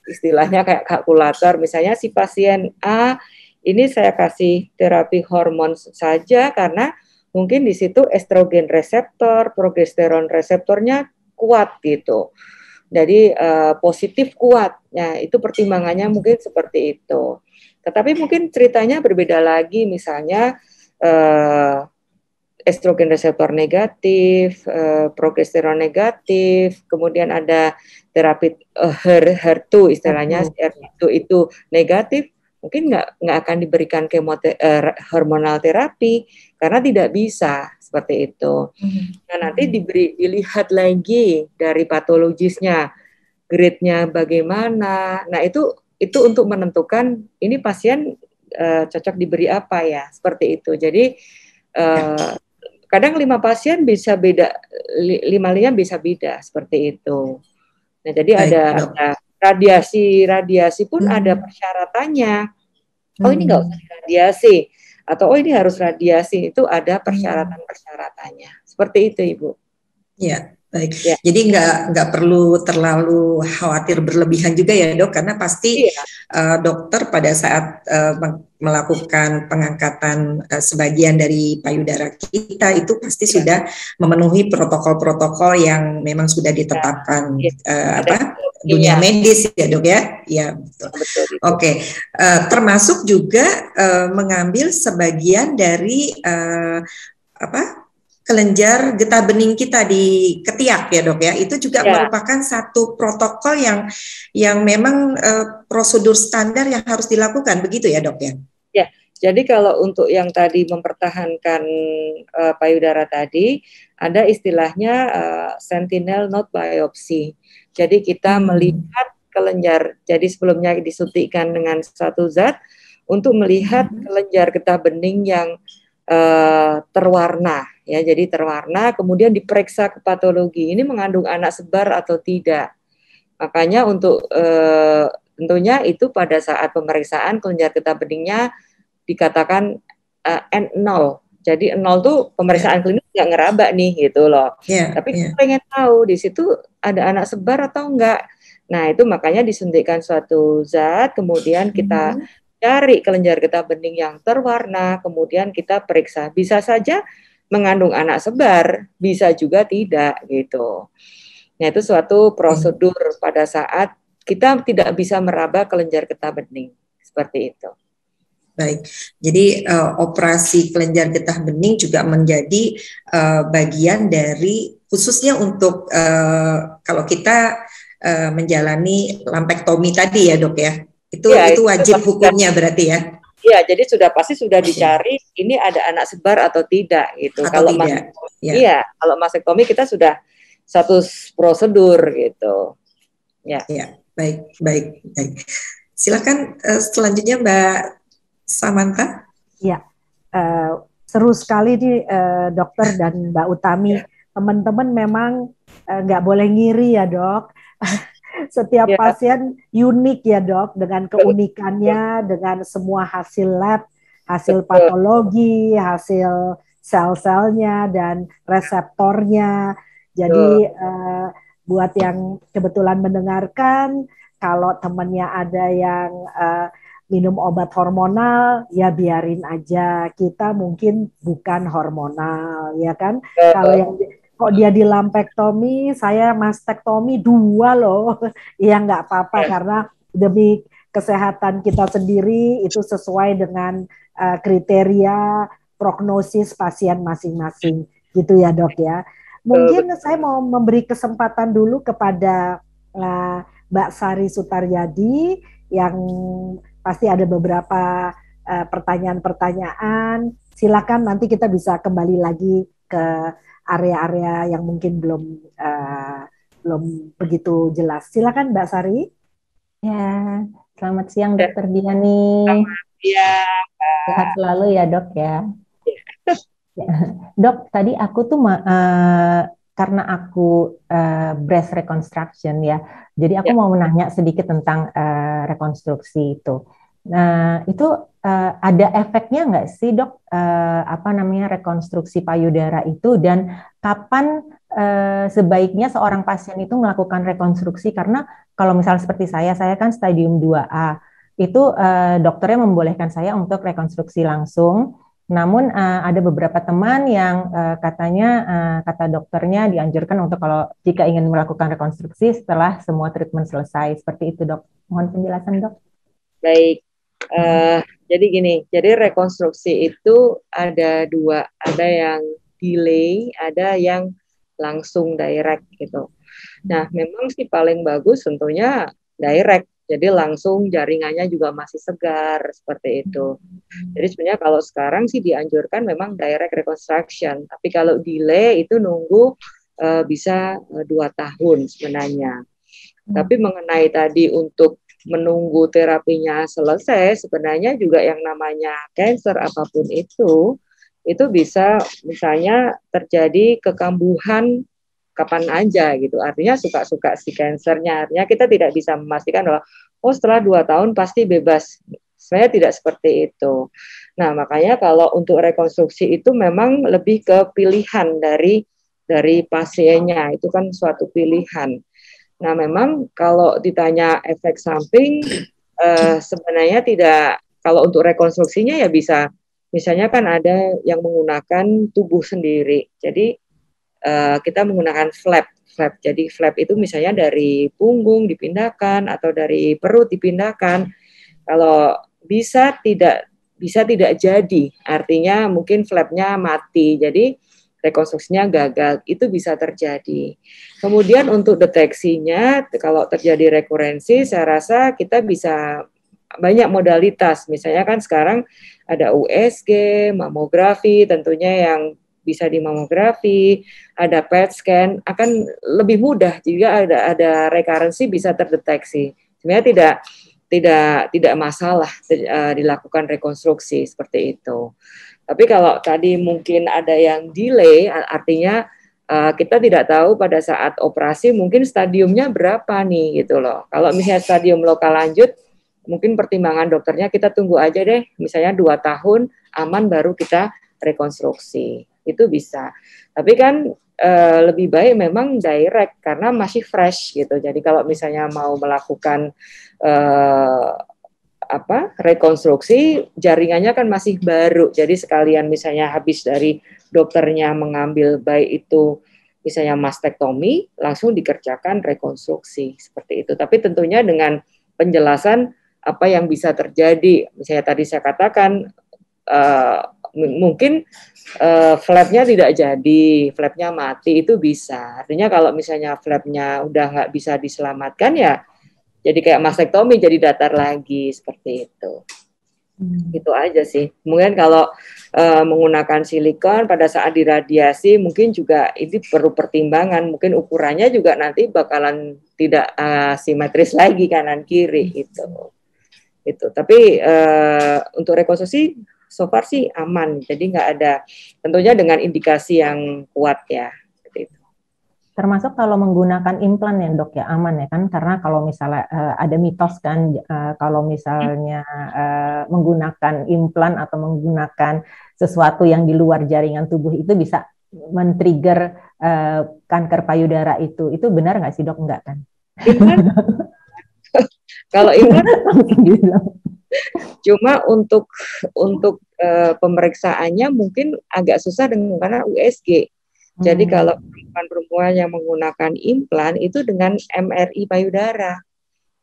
istilahnya kayak kalkulator. Misalnya si pasien A ini saya kasih terapi hormon saja karena mungkin di situ estrogen reseptor, progesteron reseptornya kuat gitu. Jadi positif kuat. Nah, itu pertimbangannya mungkin seperti itu. Tetapi mungkin ceritanya berbeda lagi, misalnya estrogen reseptor negatif, progesteron negatif, kemudian ada terapi HER2 istilahnya, HER2 itu negatif, mungkin nggak akan diberikan hormonal terapi karena tidak bisa seperti itu. Nah nanti dilihat lagi dari patologisnya, grade-nya bagaimana. Nah itu untuk menentukan ini pasien cocok diberi apa ya, seperti itu. Jadi kadang 5 pasien bisa beda, 5 bisa beda seperti itu. Nah, jadi ada radiasi pun ada persyaratannya. Oh ini nggak usah radiasi, atau oh ini harus radiasi, itu ada persyaratan-persyaratannya. Seperti itu, Ibu. Ya, baik. Jadi nggak perlu terlalu khawatir berlebihan juga ya dok, karena pasti dokter pada saat melakukan pengangkatan sebagian dari payudara kita itu pasti sudah memenuhi protokol-protokol yang memang sudah ditetapkan dunia medis ya dok ya. Ya betul. Oke. Termasuk juga mengambil sebagian dari kelenjar getah bening kita di ketiak ya dok ya, itu juga merupakan satu protokol yang memang prosedur standar yang harus dilakukan, begitu ya dok ya? Ya, jadi kalau untuk yang tadi mempertahankan payudara tadi, ada istilahnya sentinel node biopsy. Jadi kita melihat kelenjar, jadi sebelumnya disuntikkan dengan satu zat untuk melihat kelenjar getah bening yang terwarna, ya, jadi terwarna, kemudian diperiksa ke patologi, ini mengandung anak sebar atau tidak. Makanya untuk tentunya itu pada saat pemeriksaan kelenjar getah beningnya dikatakan N0. Jadi 0 tuh pemeriksaan klinis nggak ngeraba nih gitu loh. Tapi kita pengen tahu di situ ada anak sebar atau enggak. Nah itu makanya disuntikkan suatu zat, kemudian kita cari kelenjar getah bening yang terwarna, kemudian kita periksa. Bisa saja mengandung anak sebar, bisa juga tidak gitu. Nah itu suatu prosedur pada saat kita tidak bisa meraba kelenjar getah bening, seperti itu. Baik, jadi operasi kelenjar getah bening juga menjadi bagian dari khususnya untuk kalau kita menjalani lumpektomi tadi ya dok ya, itu wajib hukumnya berarti ya? Iya, jadi pasti sudah dicari ini ada anak sebar atau tidak gitu. Atau kalau tidak? Iya, kalau mastektomi kita sudah satu prosedur gitu. Ya. Ya, baik. Silakan selanjutnya Mbak Samantha. Ya, seru sekali nih dokter dan Mbak Utami. Teman-teman memang nggak boleh ngiri ya dok. Setiap pasien unik ya dok, dengan keunikannya, dengan semua hasil lab, hasil patologi, hasil sel-selnya dan reseptornya. Jadi buat yang kebetulan mendengarkan, kalau temannya ada yang minum obat hormonal, ya biarin aja. Kita mungkin bukan hormonal, ya kan? Kalau yang kok dia di lumpektomi, saya mastektomi 2 loh. Ya nggak apa-apa karena demi kesehatan kita sendiri itu sesuai dengan kriteria prognosis pasien masing-masing. Gitu ya dok ya. Mungkin saya mau memberi kesempatan dulu kepada Mbak Sari Sutaryadi yang pasti ada beberapa pertanyaan-pertanyaan. Silakan nanti kita bisa kembali lagi ke area-area yang mungkin belum begitu jelas. Silakan Mbak Sari. Ya, selamat siang Dokter Diani. Selamat siang. Sehat selalu ya dok ya. Dok, tadi aku tuh karena aku breast reconstruction ya, jadi aku mau menanya sedikit tentang rekonstruksi itu. Nah, itu ada efeknya nggak sih dok, rekonstruksi payudara itu, dan kapan sebaiknya seorang pasien itu melakukan rekonstruksi? Karena kalau misalnya seperti saya kan stadium 2A, itu dokternya membolehkan saya untuk rekonstruksi langsung. Namun ada beberapa teman yang katanya kata dokternya dianjurkan untuk kalau jika ingin melakukan rekonstruksi setelah semua treatment selesai. Seperti itu dok. Mohon penjelasan dok. Baik. Jadi gini, jadi rekonstruksi itu ada 2, ada yang delay, ada yang langsung direct gitu. Nah, memang sih paling bagus tentunya direct, jadi langsung jaringannya juga masih segar seperti itu. Jadi sebenarnya kalau sekarang sih dianjurkan memang direct reconstruction, tapi kalau delay itu nunggu bisa 2 tahun sebenarnya. Tapi mengenai tadi untuk menunggu terapinya selesai, sebenarnya juga yang namanya cancer apapun itu bisa misalnya terjadi kekambuhan kapan aja gitu. Artinya suka-suka si kansernya. Artinya kita tidak bisa memastikan bahwa setelah 2 tahun pasti bebas. Sebenarnya tidak seperti itu. Nah, makanya kalau untuk rekonstruksi itu memang lebih ke pilihan dari pasiennya. Itu kan suatu pilihan. Nah, memang kalau ditanya efek samping, sebenarnya tidak, kalau untuk rekonstruksinya ya bisa, misalnya kan ada yang menggunakan tubuh sendiri, jadi kita menggunakan flap, jadi flap itu misalnya dari punggung dipindahkan, atau dari perut dipindahkan, kalau bisa tidak jadi, artinya mungkin flapnya mati, jadi rekonstruksinya gagal, itu bisa terjadi. Kemudian untuk deteksinya, kalau terjadi rekurensi, saya rasa kita bisa banyak modalitas. Misalnya kan sekarang ada USG, mamografi, tentunya yang bisa di mamografi, ada PET scan, akan lebih mudah jika ada rekurensi bisa terdeteksi. Sebenarnya tidak masalah dilakukan rekonstruksi seperti itu. Tapi kalau tadi mungkin ada yang delay, artinya kita tidak tahu pada saat operasi mungkin stadiumnya berapa nih gitu loh. Kalau misalnya stadium lokal lanjut, mungkin pertimbangan dokternya kita tunggu aja deh, misalnya 2 tahun aman baru kita rekonstruksi. Itu bisa. Tapi kan lebih baik memang direct karena masih fresh gitu. Jadi kalau misalnya mau melakukan rekonstruksi, jaringannya kan masih baru. Jadi sekalian misalnya habis dari dokternya mengambil baik itu misalnya mastektomi, langsung dikerjakan rekonstruksi seperti itu. Tapi tentunya dengan penjelasan apa yang bisa terjadi. Misalnya tadi saya katakan mungkin flapnya tidak jadi, flapnya mati, itu bisa. Artinya kalau misalnya flapnya udah nggak bisa diselamatkan ya jadi kayak mastektomi, jadi datar lagi seperti itu. Itu aja sih. Mungkin kalau menggunakan silikon pada saat diradiasi mungkin juga ini perlu pertimbangan. Mungkin ukurannya juga nanti bakalan tidak simetris lagi kanan kiri gitu. Itu. Tapi untuk rekonstruksi so far sih aman. Jadi nggak ada. Tentunya dengan indikasi yang kuat ya. Termasuk kalau menggunakan implan ya dok ya aman ya kan, karena kalau misalnya ada mitos kan kalau misalnya menggunakan implan atau menggunakan sesuatu yang di luar jaringan tubuh itu bisa men-trigger kanker payudara, itu benar nggak sih dok? Enggak kan? Kalau implan cuma untuk pemeriksaannya mungkin agak susah dengan karena USG. Jadi kalau perempuan yang menggunakan implan itu dengan MRI payudara.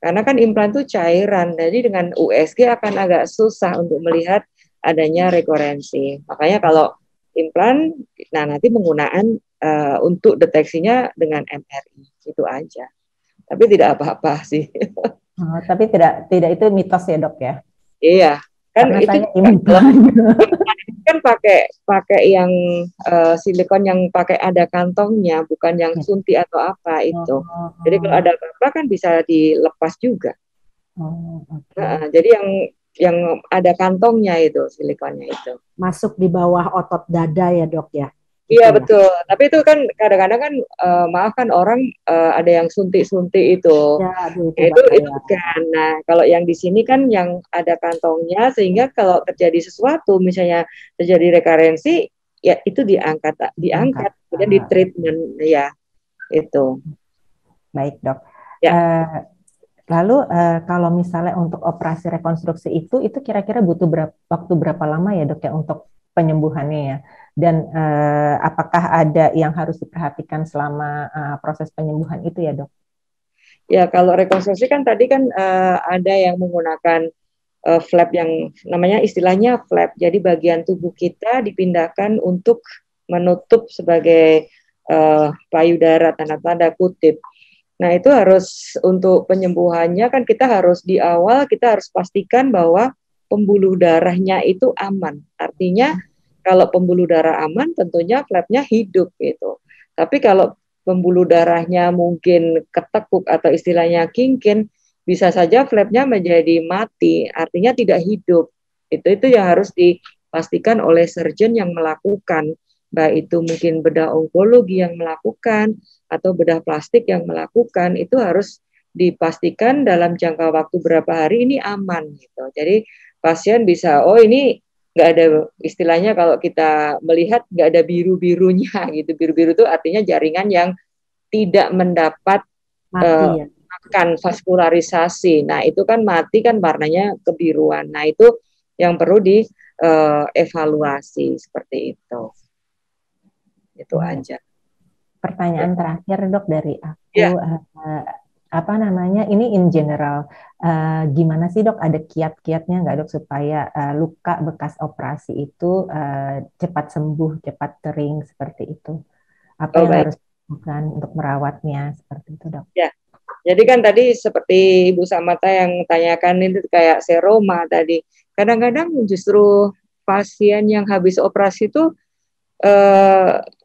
Karena kan implan itu cairan, jadi dengan USG akan agak susah untuk melihat adanya rekurensi. Makanya kalau implan, nah nanti penggunaan untuk deteksinya dengan MRI, itu aja. Tapi tidak apa-apa sih. Tapi tidak itu mitos ya dok ya? Iya. Kan karena itu kan pakai yang silikon yang pakai ada kantongnya, bukan yang suntik atau apa itu. Jadi kalau ada apa-apa kan bisa dilepas juga. Jadi yang ada kantongnya itu silikonnya itu. Masuk di bawah otot dada ya dok ya? Iya betul, tapi itu kan kadang-kadang kan maaf kan orang ada yang suntik-suntik itu, itu kan. Nah kalau yang di sini kan yang ada kantongnya, sehingga kalau terjadi sesuatu, misalnya terjadi rekurensi, ya itu diangkat, kemudian di treatment ya itu. Baik dok. Ya. Lalu kalau misalnya untuk operasi rekonstruksi itu kira-kira butuh waktu berapa lama ya dok ya untuk penyembuhannya ya? Dan apakah ada yang harus diperhatikan selama proses penyembuhan itu ya dok? Ya kalau rekonstruksi kan tadi kan ada yang menggunakan flap yang namanya istilahnya flap. Jadi bagian tubuh kita dipindahkan untuk menutup sebagai payudara tanda kutip. Nah itu harus untuk penyembuhannya kan kita harus di awal kita harus pastikan bahwa pembuluh darahnya itu aman. Artinya kalau pembuluh darah aman, tentunya flapnya hidup gitu. Tapi kalau pembuluh darahnya mungkin ketekuk atau istilahnya kinkin, bisa saja flapnya menjadi mati, artinya tidak hidup. Itu yang harus dipastikan oleh surgeon yang melakukan, baik itu mungkin bedah onkologi yang melakukan atau bedah plastik yang melakukan, itu harus dipastikan dalam jangka waktu berapa hari ini aman gitu. Jadi pasien bisa, oh ini nggak ada istilahnya kalau kita melihat nggak ada biru-birunya gitu. Biru-biru itu artinya jaringan yang tidak mendapat makan vaskularisasi. Nah itu kan mati kan warnanya kebiruan. Nah itu yang perlu dievaluasi seperti itu. Itu aja. Pertanyaan terakhir dok dari aku. Ya. apa namanya, ini in general, gimana sih dok, ada kiat-kiatnya nggak dok supaya luka bekas operasi itu cepat sembuh, cepat kering seperti itu? Apa Oh yang baik. harus dilakukan untuk merawatnya seperti itu dok? Ya, jadi kan tadi seperti Ibu Samata yang tanyakan itu kayak seroma tadi. Kadang-kadang justru pasien yang habis operasi itu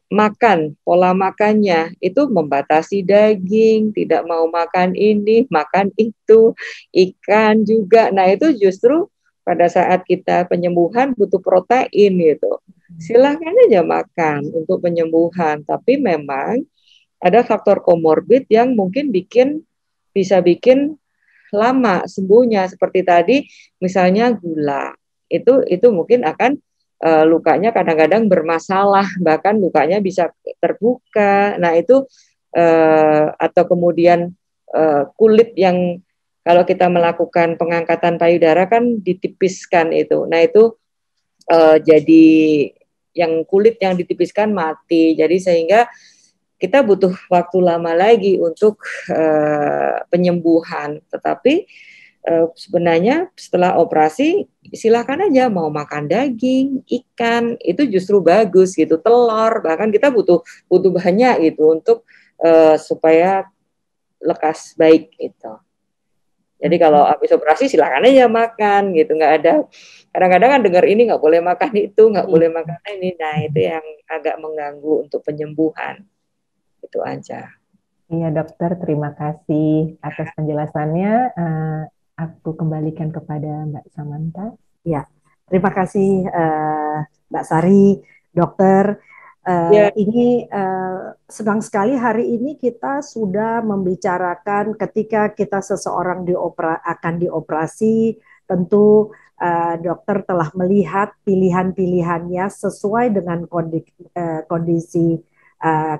makan, pola makannya itu membatasi daging, tidak mau makan ini, makan itu, ikan juga. Nah itu justru pada saat kita penyembuhan butuh protein gitu. Silahkan aja makan untuk penyembuhan, tapi memang ada faktor komorbid yang mungkin bisa bikin lama sembuhnya, seperti tadi misalnya gula. Itu mungkin akan lukanya kadang-kadang bermasalah, bahkan lukanya bisa terbuka. Nah itu atau kemudian kulit yang kalau kita melakukan pengangkatan payudara kan ditipiskan itu. Nah itu jadi yang kulit yang ditipiskan mati. Jadi sehingga kita butuh waktu lama lagi untuk penyembuhan. Tetapi sebenarnya setelah operasi silakan aja mau makan daging, ikan, itu justru bagus gitu, telur, bahkan kita butuh banyak gitu untuk supaya lekas baik gitu. Jadi kalau habis operasi silakan aja makan gitu, nggak ada. Kadang-kadang kan dengar ini nggak boleh makan itu, nggak boleh makan ini. Nah itu yang agak mengganggu untuk penyembuhan. Itu aja. Iya dokter, terima kasih atas penjelasannya. Aku kembalikan kepada Mbak Samantha. Ya, terima kasih Mbak Sari, dokter. Ini senang sekali hari ini kita sudah membicarakan ketika kita seseorang akan dioperasi, tentu dokter telah melihat pilihan-pilihannya sesuai dengan kondisi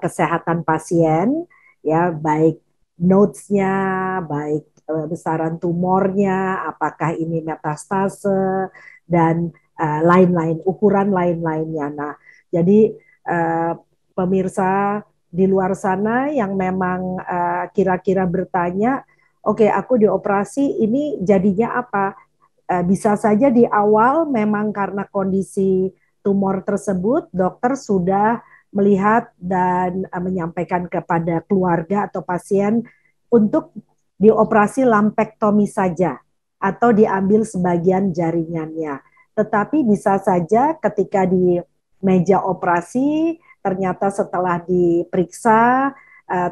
kesehatan pasien, ya baik notes-nya, baik besaran tumornya, apakah ini metastase dan lain-lain, ukuran lain-lainnya. Nah, jadi pemirsa di luar sana yang memang kira-kira bertanya, oke, aku dioperasi, ini jadinya apa? Bisa saja di awal memang karena kondisi tumor tersebut, dokter sudah melihat dan menyampaikan kepada keluarga atau pasien untuk dioperasi lumpektomi saja atau diambil sebagian jaringannya. Tetapi bisa saja ketika di meja operasi ternyata setelah diperiksa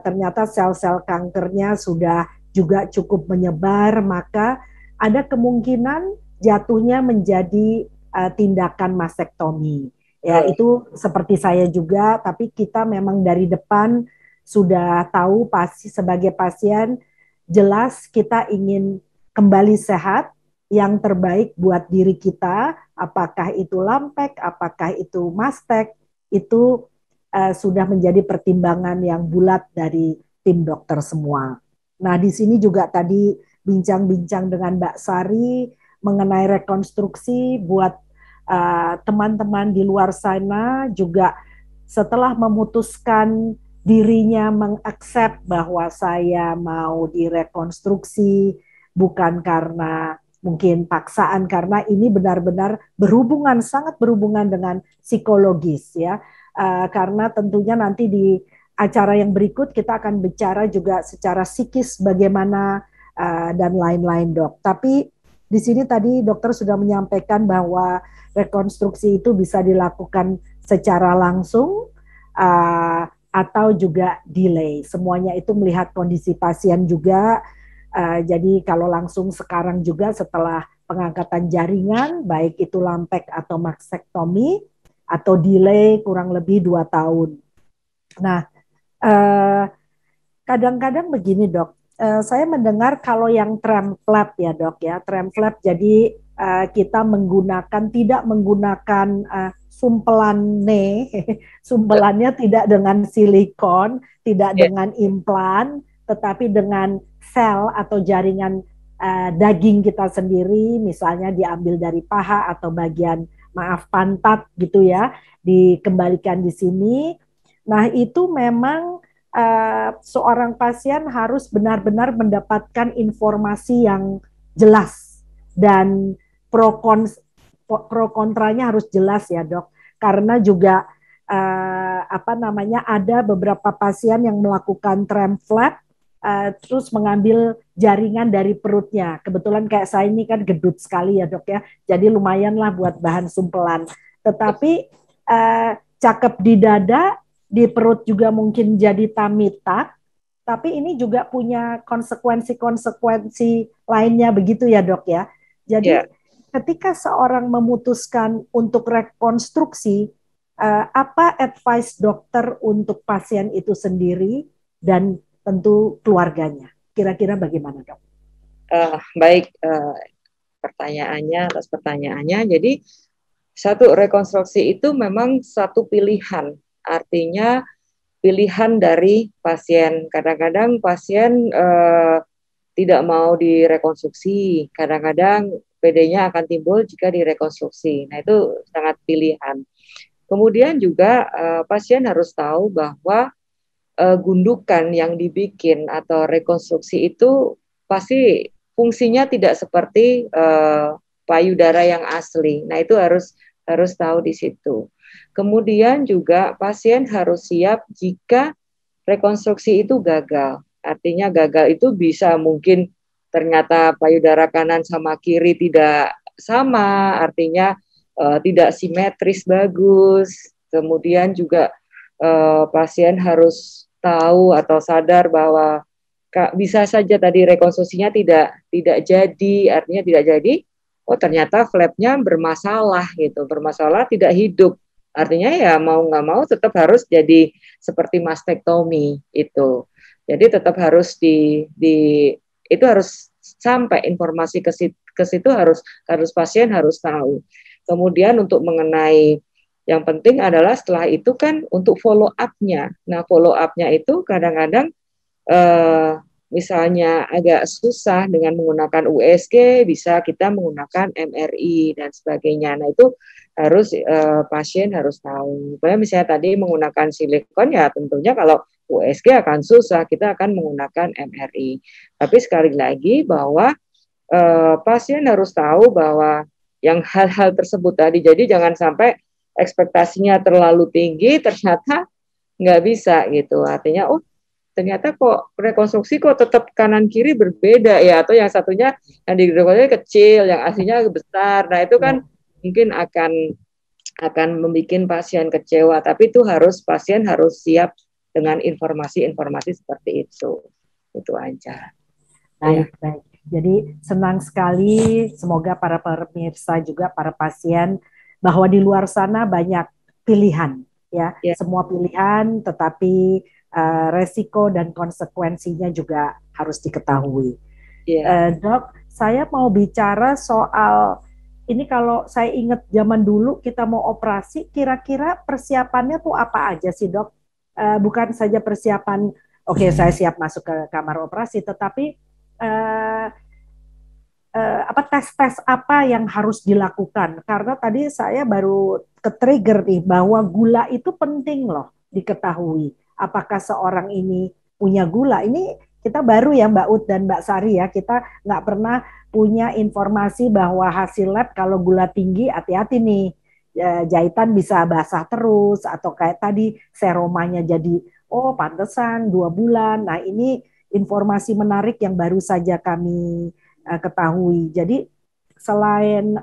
ternyata sel-sel kankernya sudah juga cukup menyebar, maka ada kemungkinan jatuhnya menjadi tindakan mastektomi. Ya, itu seperti saya juga, tapi kita memang dari depan sudah tahu pasti sebagai pasien jelas kita ingin kembali sehat, yang terbaik buat diri kita, apakah itu lampek, apakah itu mastek, itu sudah menjadi pertimbangan yang bulat dari tim dokter semua. Nah, di sini juga tadi bincang-bincang dengan Mbak Sari mengenai rekonstruksi buat teman-teman di luar sana juga setelah memutuskan dirinya mengaccept bahwa saya mau direkonstruksi bukan karena mungkin paksaan, karena ini benar-benar berhubungan, sangat berhubungan dengan psikologis ya, karena tentunya nanti di acara yang berikut kita akan bicara juga secara psikis bagaimana dan lain-lain dok. Tapi di sini tadi dokter sudah menyampaikan bahwa rekonstruksi itu bisa dilakukan secara langsung atau juga delay. Semuanya itu melihat kondisi pasien juga. Jadi kalau langsung sekarang juga setelah pengangkatan jaringan, baik itu lumpek atau mastektomi, atau delay kurang lebih 2 tahun. Nah, kadang-kadang begini dok, saya mendengar kalau yang tram flap ya dok ya, tram flap jadi kita tidak menggunakan sumpelannya, sumpelannya tidak dengan silikon, tidak dengan implan, tetapi dengan sel atau jaringan daging kita sendiri, misalnya diambil dari paha atau bagian pantat gitu ya, dikembalikan di sini. Nah itu memang seorang pasien harus benar-benar mendapatkan informasi yang jelas dan pro kontranya harus jelas ya dok, karena juga ada beberapa pasien yang melakukan tram flap terus mengambil jaringan dari perutnya. Kebetulan kayak saya ini kan gedut sekali ya dok ya, jadi lumayan lah buat bahan sumpelan. Tetapi cakep di dada, di perut juga mungkin jadi tummy tuck, tapi ini juga punya konsekuensi-konsekuensi lainnya begitu ya dok ya. Jadi ketika seorang memutuskan untuk rekonstruksi, apa advice dokter untuk pasien itu sendiri dan tentu keluarganya? Kira-kira bagaimana dok? Baik, atas pertanyaannya. Jadi satu, rekonstruksi itu memang satu pilihan, artinya pilihan dari pasien. Kadang-kadang pasien tidak mau direkonstruksi, kadang-kadang PD-nya akan timbul jika direkonstruksi. Nah, itu sangat pilihan. Kemudian juga pasien harus tahu bahwa gundukan yang dibikin atau rekonstruksi itu pasti fungsinya tidak seperti payudara yang asli. Nah, itu harus tahu di situ. Kemudian juga pasien harus siap jika rekonstruksi itu gagal. Artinya gagal itu bisa mungkin ternyata payudara kanan sama kiri tidak sama, artinya tidak simetris bagus. Kemudian juga pasien harus tahu atau sadar bahwa bisa saja tadi rekonstruksinya tidak jadi, artinya tidak jadi. Oh, ternyata flapnya bermasalah gitu, bermasalah tidak hidup. Artinya ya mau nggak mau tetap harus jadi seperti mastektomi itu. Jadi tetap harus itu harus sampai informasi ke situ harus pasien harus tahu. Kemudian untuk mengenai yang penting adalah setelah itu kan untuk follow up-nya. Nah, follow up-nya itu kadang-kadang misalnya agak susah dengan menggunakan USG, bisa kita menggunakan MRI dan sebagainya. Nah, itu harus pasien harus tahu. Misalnya tadi menggunakan silikon, ya tentunya kalau USG akan susah, kita akan menggunakan MRI. Tapi sekali lagi bahwa pasien harus tahu bahwa yang hal-hal tersebut tadi, jadi jangan sampai ekspektasinya terlalu tinggi, ternyata nggak bisa gitu. Artinya, oh ternyata kok rekonstruksi kok tetap kanan kiri berbeda ya, atau yang satunya yang direkonstruksi kecil, yang aslinya besar. Nah itu kan mungkin akan membuat pasien kecewa. Tapi itu pasien harus siap dengan informasi-informasi seperti itu. Itu aja. Baik. Jadi senang sekali, semoga para pemirsa juga para pasien bahwa di luar sana banyak pilihan ya. Semua pilihan, tetapi resiko dan konsekuensinya juga harus diketahui. Dok, saya mau bicara soal ini. Kalau saya ingat zaman dulu kita mau operasi, kira-kira persiapannya tuh apa aja sih dok? Bukan saja persiapan, oke, saya siap masuk ke kamar operasi, tetapi tes-tes apa yang harus dilakukan? Karena tadi saya baru ke-trigger nih bahwa gula itu penting loh diketahui. Apakah seorang ini punya gula? Ini kita baru ya Mbak Ut dan Mbak Sari ya, kita nggak pernah punya informasi bahwa hasil lab kalau gula tinggi hati-hati nih, jahitan bisa basah terus, atau kayak tadi seromanya jadi, oh pantesan 2 bulan. Nah ini informasi menarik yang baru saja kami ketahui. Jadi selain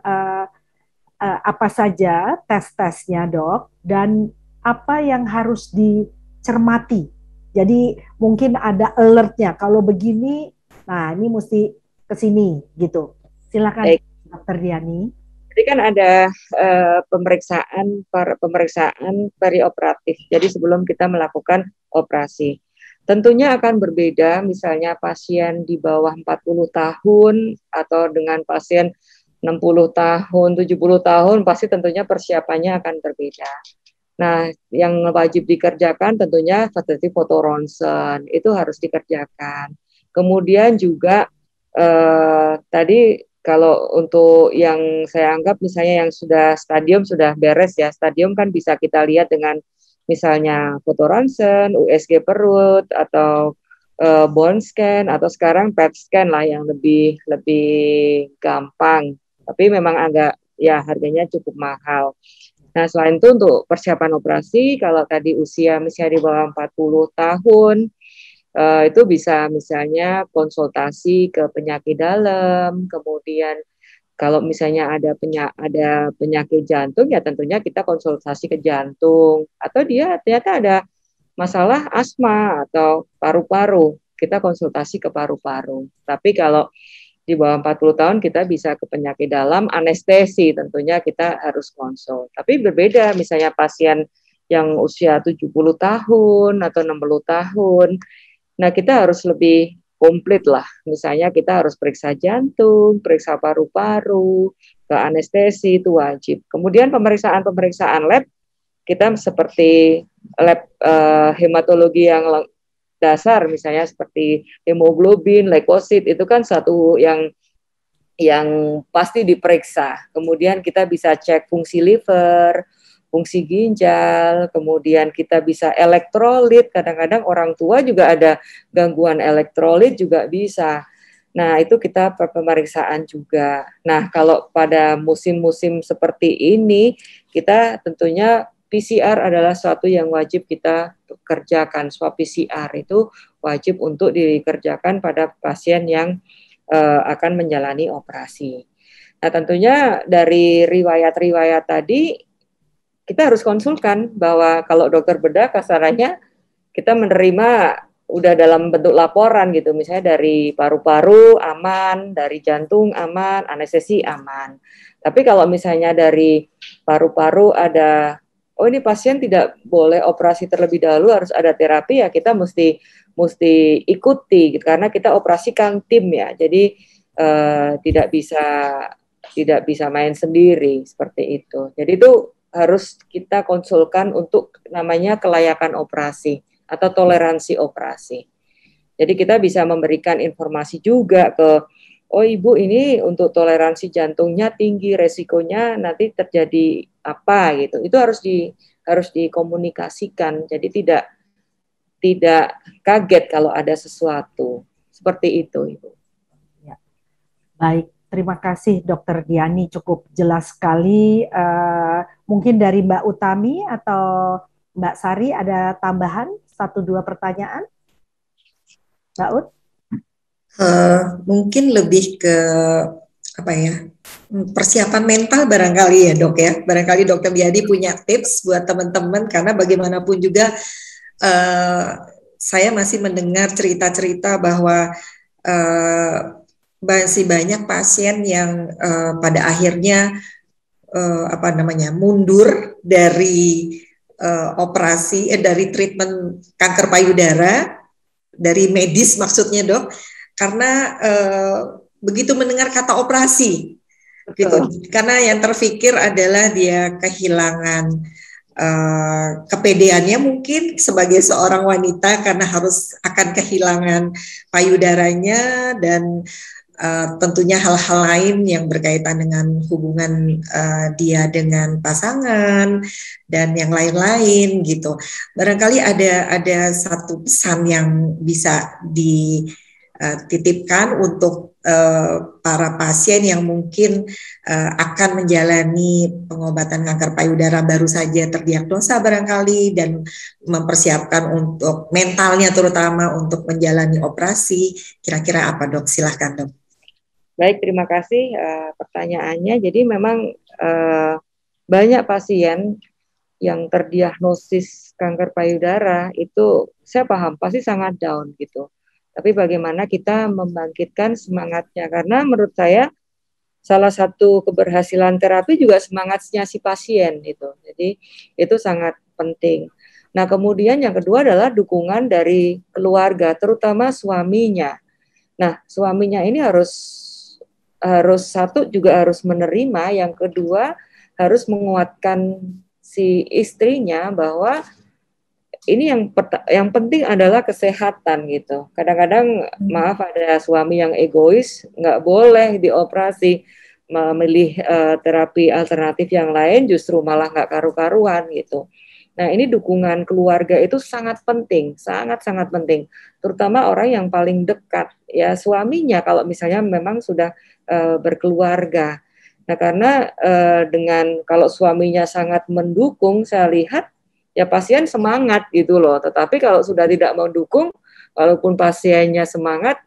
apa saja tes-tesnya dok, dan apa yang harus dicermati. Jadi mungkin ada alertnya, kalau begini, nah ini mesti ke sini gitu. Silakan Dr. Diani. Jadi kan ada pemeriksaan perioperatif. Jadi sebelum kita melakukan operasi. Tentunya akan berbeda, misalnya pasien di bawah 40 tahun atau dengan pasien 60 tahun, 70 tahun, pasti tentunya persiapannya akan berbeda. Nah, yang wajib dikerjakan tentunya seperti foto ronsen, itu harus dikerjakan. Kemudian juga tadi kalau untuk yang saya anggap misalnya yang sudah stadium sudah beres ya, stadium kan bisa kita lihat dengan misalnya foto ronsen, USG perut, atau bone scan, atau sekarang PET scan lah yang lebih gampang. Tapi memang agak ya harganya cukup mahal. Nah, selain itu untuk persiapan operasi, kalau tadi usia misalnya di bawah 40 tahun, itu bisa misalnya konsultasi ke penyakit dalam, kemudian kalau misalnya ada penyakit jantung, ya tentunya kita konsultasi ke jantung. Atau dia ternyata ada masalah asma atau paru-paru, kita konsultasi ke paru-paru. Tapi kalau di bawah 40 tahun kita bisa ke penyakit dalam, anestesi tentunya kita harus konsul. Tapi berbeda misalnya pasien yang usia 70 tahun atau 60 tahun, nah kita harus lebih komplit lah. Misalnya kita harus periksa jantung, periksa paru-paru, ke anestesi itu wajib. Kemudian pemeriksaan lab, kita seperti lab hematologi yang dasar, misalnya seperti hemoglobin, leukosit, itu kan satu yang pasti diperiksa. Kemudian kita bisa cek fungsi liver, fungsi ginjal, kemudian kita bisa elektrolit. Kadang-kadang orang tua juga ada gangguan elektrolit juga bisa. Nah, itu kita pemeriksaan juga. Nah, kalau pada musim-musim seperti ini, kita tentunya PCR adalah suatu yang wajib kita kerjakan. Swab PCR itu wajib untuk dikerjakan pada pasien yang akan menjalani operasi. Nah, tentunya dari riwayat-riwayat tadi, kita harus konsulkan bahwa kalau dokter bedah kasarannya kita menerima udah dalam bentuk laporan gitu, misalnya dari paru-paru aman, dari jantung aman, anestesi aman. Tapi kalau misalnya dari paru-paru ada, oh ini pasien tidak boleh operasi terlebih dahulu, harus ada terapi, ya kita mesti ikuti gitu, karena kita operasikan tim ya, jadi tidak bisa main sendiri seperti itu. Jadi itu harus kita konsulkan untuk namanya kelayakan operasi atau toleransi operasi. Jadi kita bisa memberikan informasi juga ke, oh ibu ini untuk toleransi jantungnya tinggi, resikonya nanti terjadi apa gitu. Itu harus dikomunikasikan. Jadi tidak kaget kalau ada sesuatu. Seperti itu, Ibu. Ya. Baik, terima kasih Dokter Diani, cukup jelas sekali. Mungkin dari Mbak Utami atau Mbak Sari ada tambahan 1-2 pertanyaan? Mbak Ut? Mungkin lebih ke apa ya, persiapan mental barangkali ya dok ya. Barangkali Dokter Diani punya tips buat teman-teman, karena bagaimanapun juga saya masih mendengar cerita-cerita bahwa masih banyak pasien yang pada akhirnya mundur dari operasi, dari treatment kanker payudara, dari medis maksudnya dok, karena begitu mendengar kata operasi, gitu. Karena yang terfikir adalah dia kehilangan kepedeannya mungkin sebagai seorang wanita, karena harus akan kehilangan payudaranya, dan tentunya hal-hal lain yang berkaitan dengan hubungan dia dengan pasangan dan yang lain-lain gitu. Barangkali ada satu pesan yang bisa dititipkan untuk para pasien yang mungkin akan menjalani pengobatan kanker payudara, baru saja terdiagnosa barangkali, dan mempersiapkan untuk mentalnya terutama untuk menjalani operasi. Kira-kira apa dok? Silahkan dok. Baik, terima kasih pertanyaannya. Jadi memang banyak pasien yang terdiagnosis kanker payudara itu, saya paham pasti sangat down gitu. Tapi bagaimana kita membangkitkan semangatnya, karena menurut saya salah satu keberhasilan terapi juga semangatnya si pasien itu. Jadi itu sangat penting. Nah, kemudian yang kedua adalah dukungan dari keluarga, terutama suaminya. Nah, suaminya ini harus satu juga harus menerima, yang kedua harus menguatkan si istrinya bahwa ini yang penting adalah kesehatan gitu. Kadang-kadang maaf, ada suami yang egois, nggak boleh dioperasi, memilih terapi alternatif yang lain justru malah nggak karu-karuan gitu. Nah, ini dukungan keluarga itu sangat penting, sangat-sangat penting. Terutama orang yang paling dekat, ya suaminya kalau misalnya memang sudah berkeluarga. Nah, karena dengan kalau suaminya sangat mendukung, saya lihat ya pasien semangat gitu loh. Tetapi kalau sudah tidak mendukung, walaupun pasiennya semangat,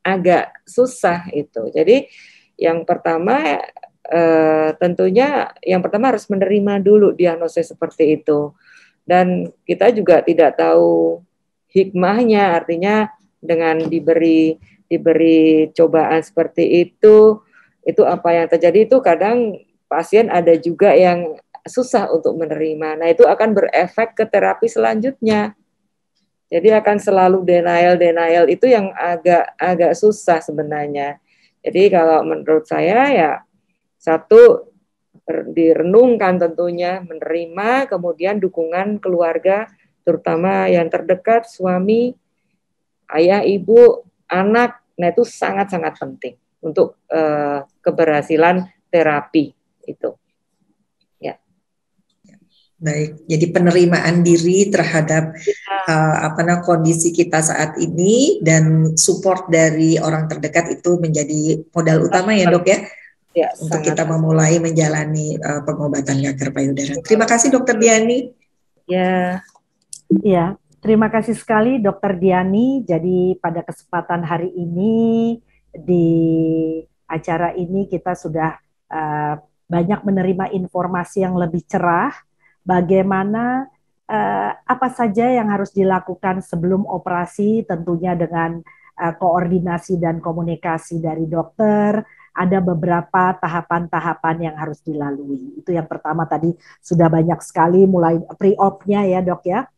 agak susah itu. Jadi yang pertama tentunya yang pertama harus menerima dulu diagnosis seperti itu. Dan kita juga tidak tahu hikmahnya, artinya dengan diberi cobaan seperti itu apa yang terjadi itu kadang pasien ada juga yang susah untuk menerima. Nah, itu akan berefek ke terapi selanjutnya. Jadi akan selalu denial itu yang agak susah sebenarnya. Jadi kalau menurut saya ya satu direnungkan tentunya, menerima, kemudian dukungan keluarga terutama yang terdekat, suami, ayah, ibu, anak. Nah, itu sangat-sangat penting untuk keberhasilan terapi itu. Baik, jadi penerimaan diri terhadap kondisi kita saat ini dan support dari orang terdekat itu menjadi modal utama ya dok ya, untuk kita memulai menjalani pengobatan kanker payudara. Terima kasih Dokter Diani. Ya, terima kasih sekali Dokter Diani. Jadi pada kesempatan hari ini di acara ini kita sudah banyak menerima informasi yang lebih cerah. Bagaimana apa saja yang harus dilakukan sebelum operasi, tentunya dengan koordinasi dan komunikasi dari dokter. Ada beberapa tahapan-tahapan yang harus dilalui. Itu yang pertama tadi sudah banyak sekali, mulai pre-op-nya ya dok ya,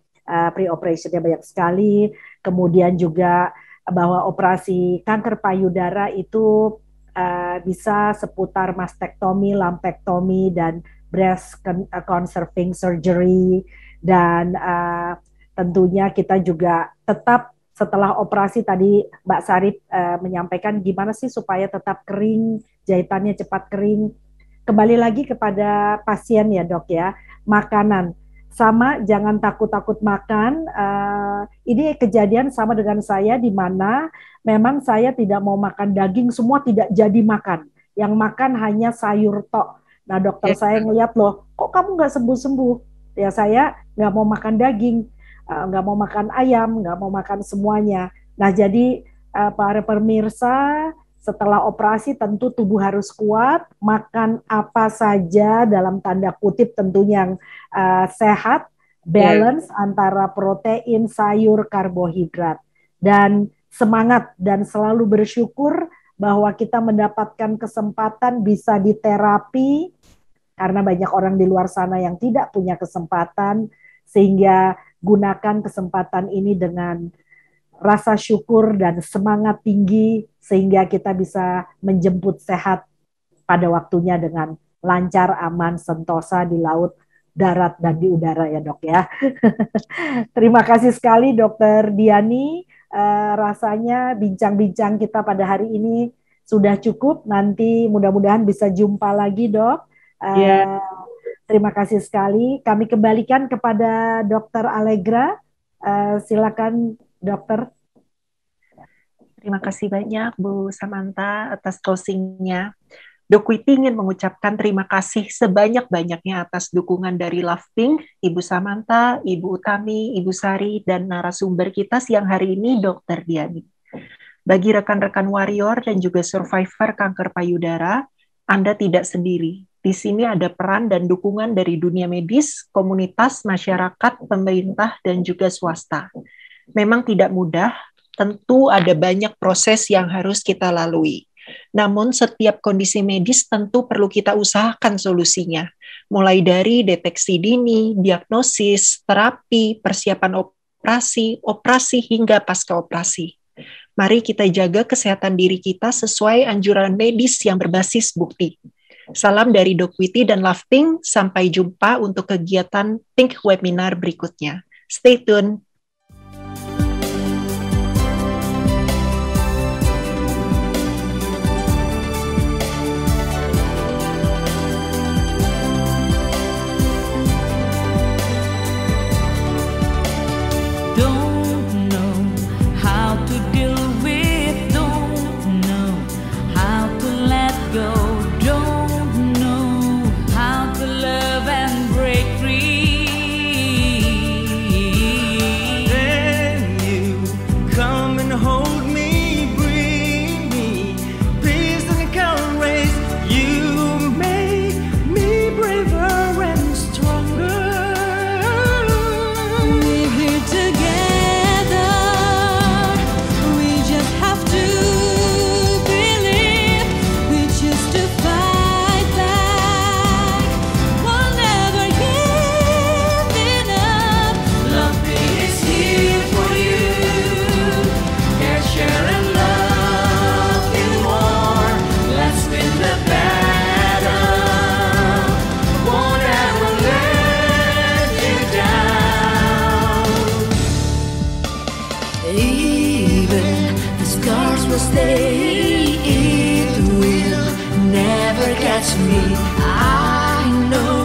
pre-operation-nya banyak sekali. Kemudian juga bahwa operasi kanker payudara itu bisa seputar mastektomi, lumpektomi, dan breast conserving surgery, dan tentunya kita juga tetap setelah operasi tadi Mbak Sarip menyampaikan gimana sih supaya tetap kering, jahitannya cepat kering. Kembali lagi kepada pasien ya dok ya, makanan sama, jangan takut-takut makan. Ini kejadian sama dengan saya di mana memang saya tidak mau makan daging, semua tidak jadi makan. Yang makan hanya sayur tok. Nah dokter saya ngeliat loh, kok kamu nggak sembuh-sembuh? Ya saya nggak mau makan daging, nggak mau makan ayam, nggak mau makan semuanya. Nah jadi para pemirsa, setelah operasi tentu tubuh harus kuat, makan apa saja dalam tanda kutip tentunya yang sehat, balance antara protein, sayur, karbohidrat. Dan semangat dan selalu bersyukur bahwa kita mendapatkan kesempatan bisa diterapi, karena banyak orang di luar sana yang tidak punya kesempatan, sehingga gunakan kesempatan ini dengan rasa syukur dan semangat tinggi, sehingga kita bisa menjemput sehat pada waktunya dengan lancar, aman, sentosa di laut, darat, dan di udara ya dok ya. Terima kasih sekali Dokter Diani. Rasanya bincang-bincang kita pada hari ini sudah cukup. Nanti mudah-mudahan bisa jumpa lagi dok. Terima kasih sekali. Kami kembalikan kepada Dokter Allegra. Silakan dokter. Terima kasih banyak Bu Samantha atas closing-nya. Dokwiti ingin mengucapkan terima kasih sebanyak-banyaknya atas dukungan dari Lovepink, Ibu Samantha, Ibu Utami, Ibu Sari, dan narasumber kita siang hari ini, Dr. Diani. Bagi rekan-rekan warrior dan juga survivor kanker payudara, Anda tidak sendiri. Di sini ada peran dan dukungan dari dunia medis, komunitas, masyarakat, pemerintah, dan juga swasta. Memang tidak mudah, tentu ada banyak proses yang harus kita lalui. Namun setiap kondisi medis tentu perlu kita usahakan solusinya, mulai dari deteksi dini, diagnosis, terapi, persiapan operasi hingga pasca operasi. Mari kita jaga kesehatan diri kita sesuai anjuran medis yang berbasis bukti. Salam dari Dokwiti dan Lovepink, sampai jumpa untuk kegiatan Pink Webinar berikutnya. Stay tune. to me. I know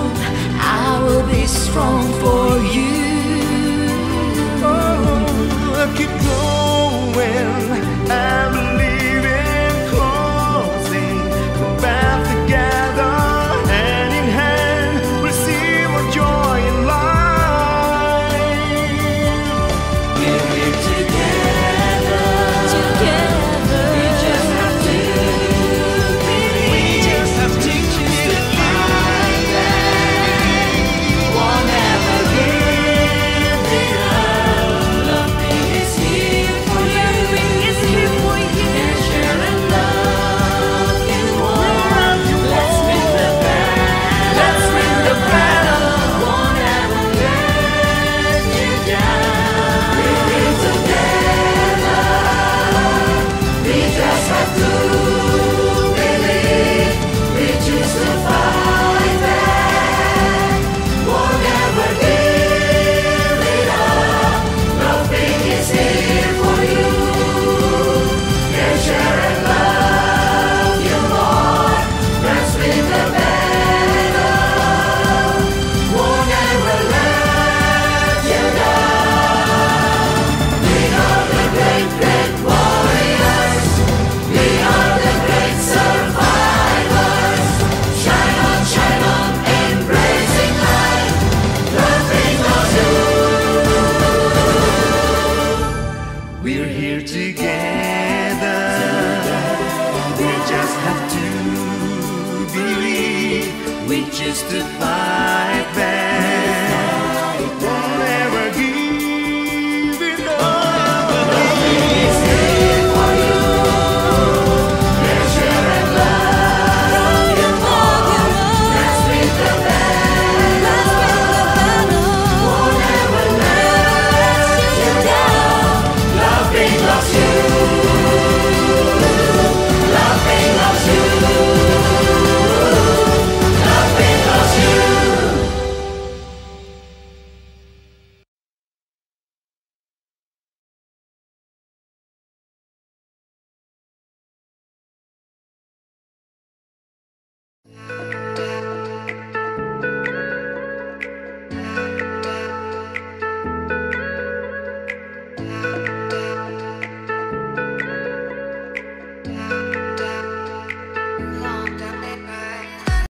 I will be strong for you. Oh, keep going. I believe in crossing the path together, hand in hand. We'll see more joy in life. We're here together. We just have to believe. We just have to find that won't ever give it up. Loving is here for you. And share and love you want. Let's win the battle. Let's win the battle. Won't ever let you down. We're here together. We just have to believe. We choose to fight back. Won't ever give it up. Nothing is here for you. And share and love you more. Let's win the battle. Won't ever let you down. We are the great, great warriors. We are the great survivors. Shine on, embracing life. Nothing will do. We're here together. We just have to believe. We choose to fight.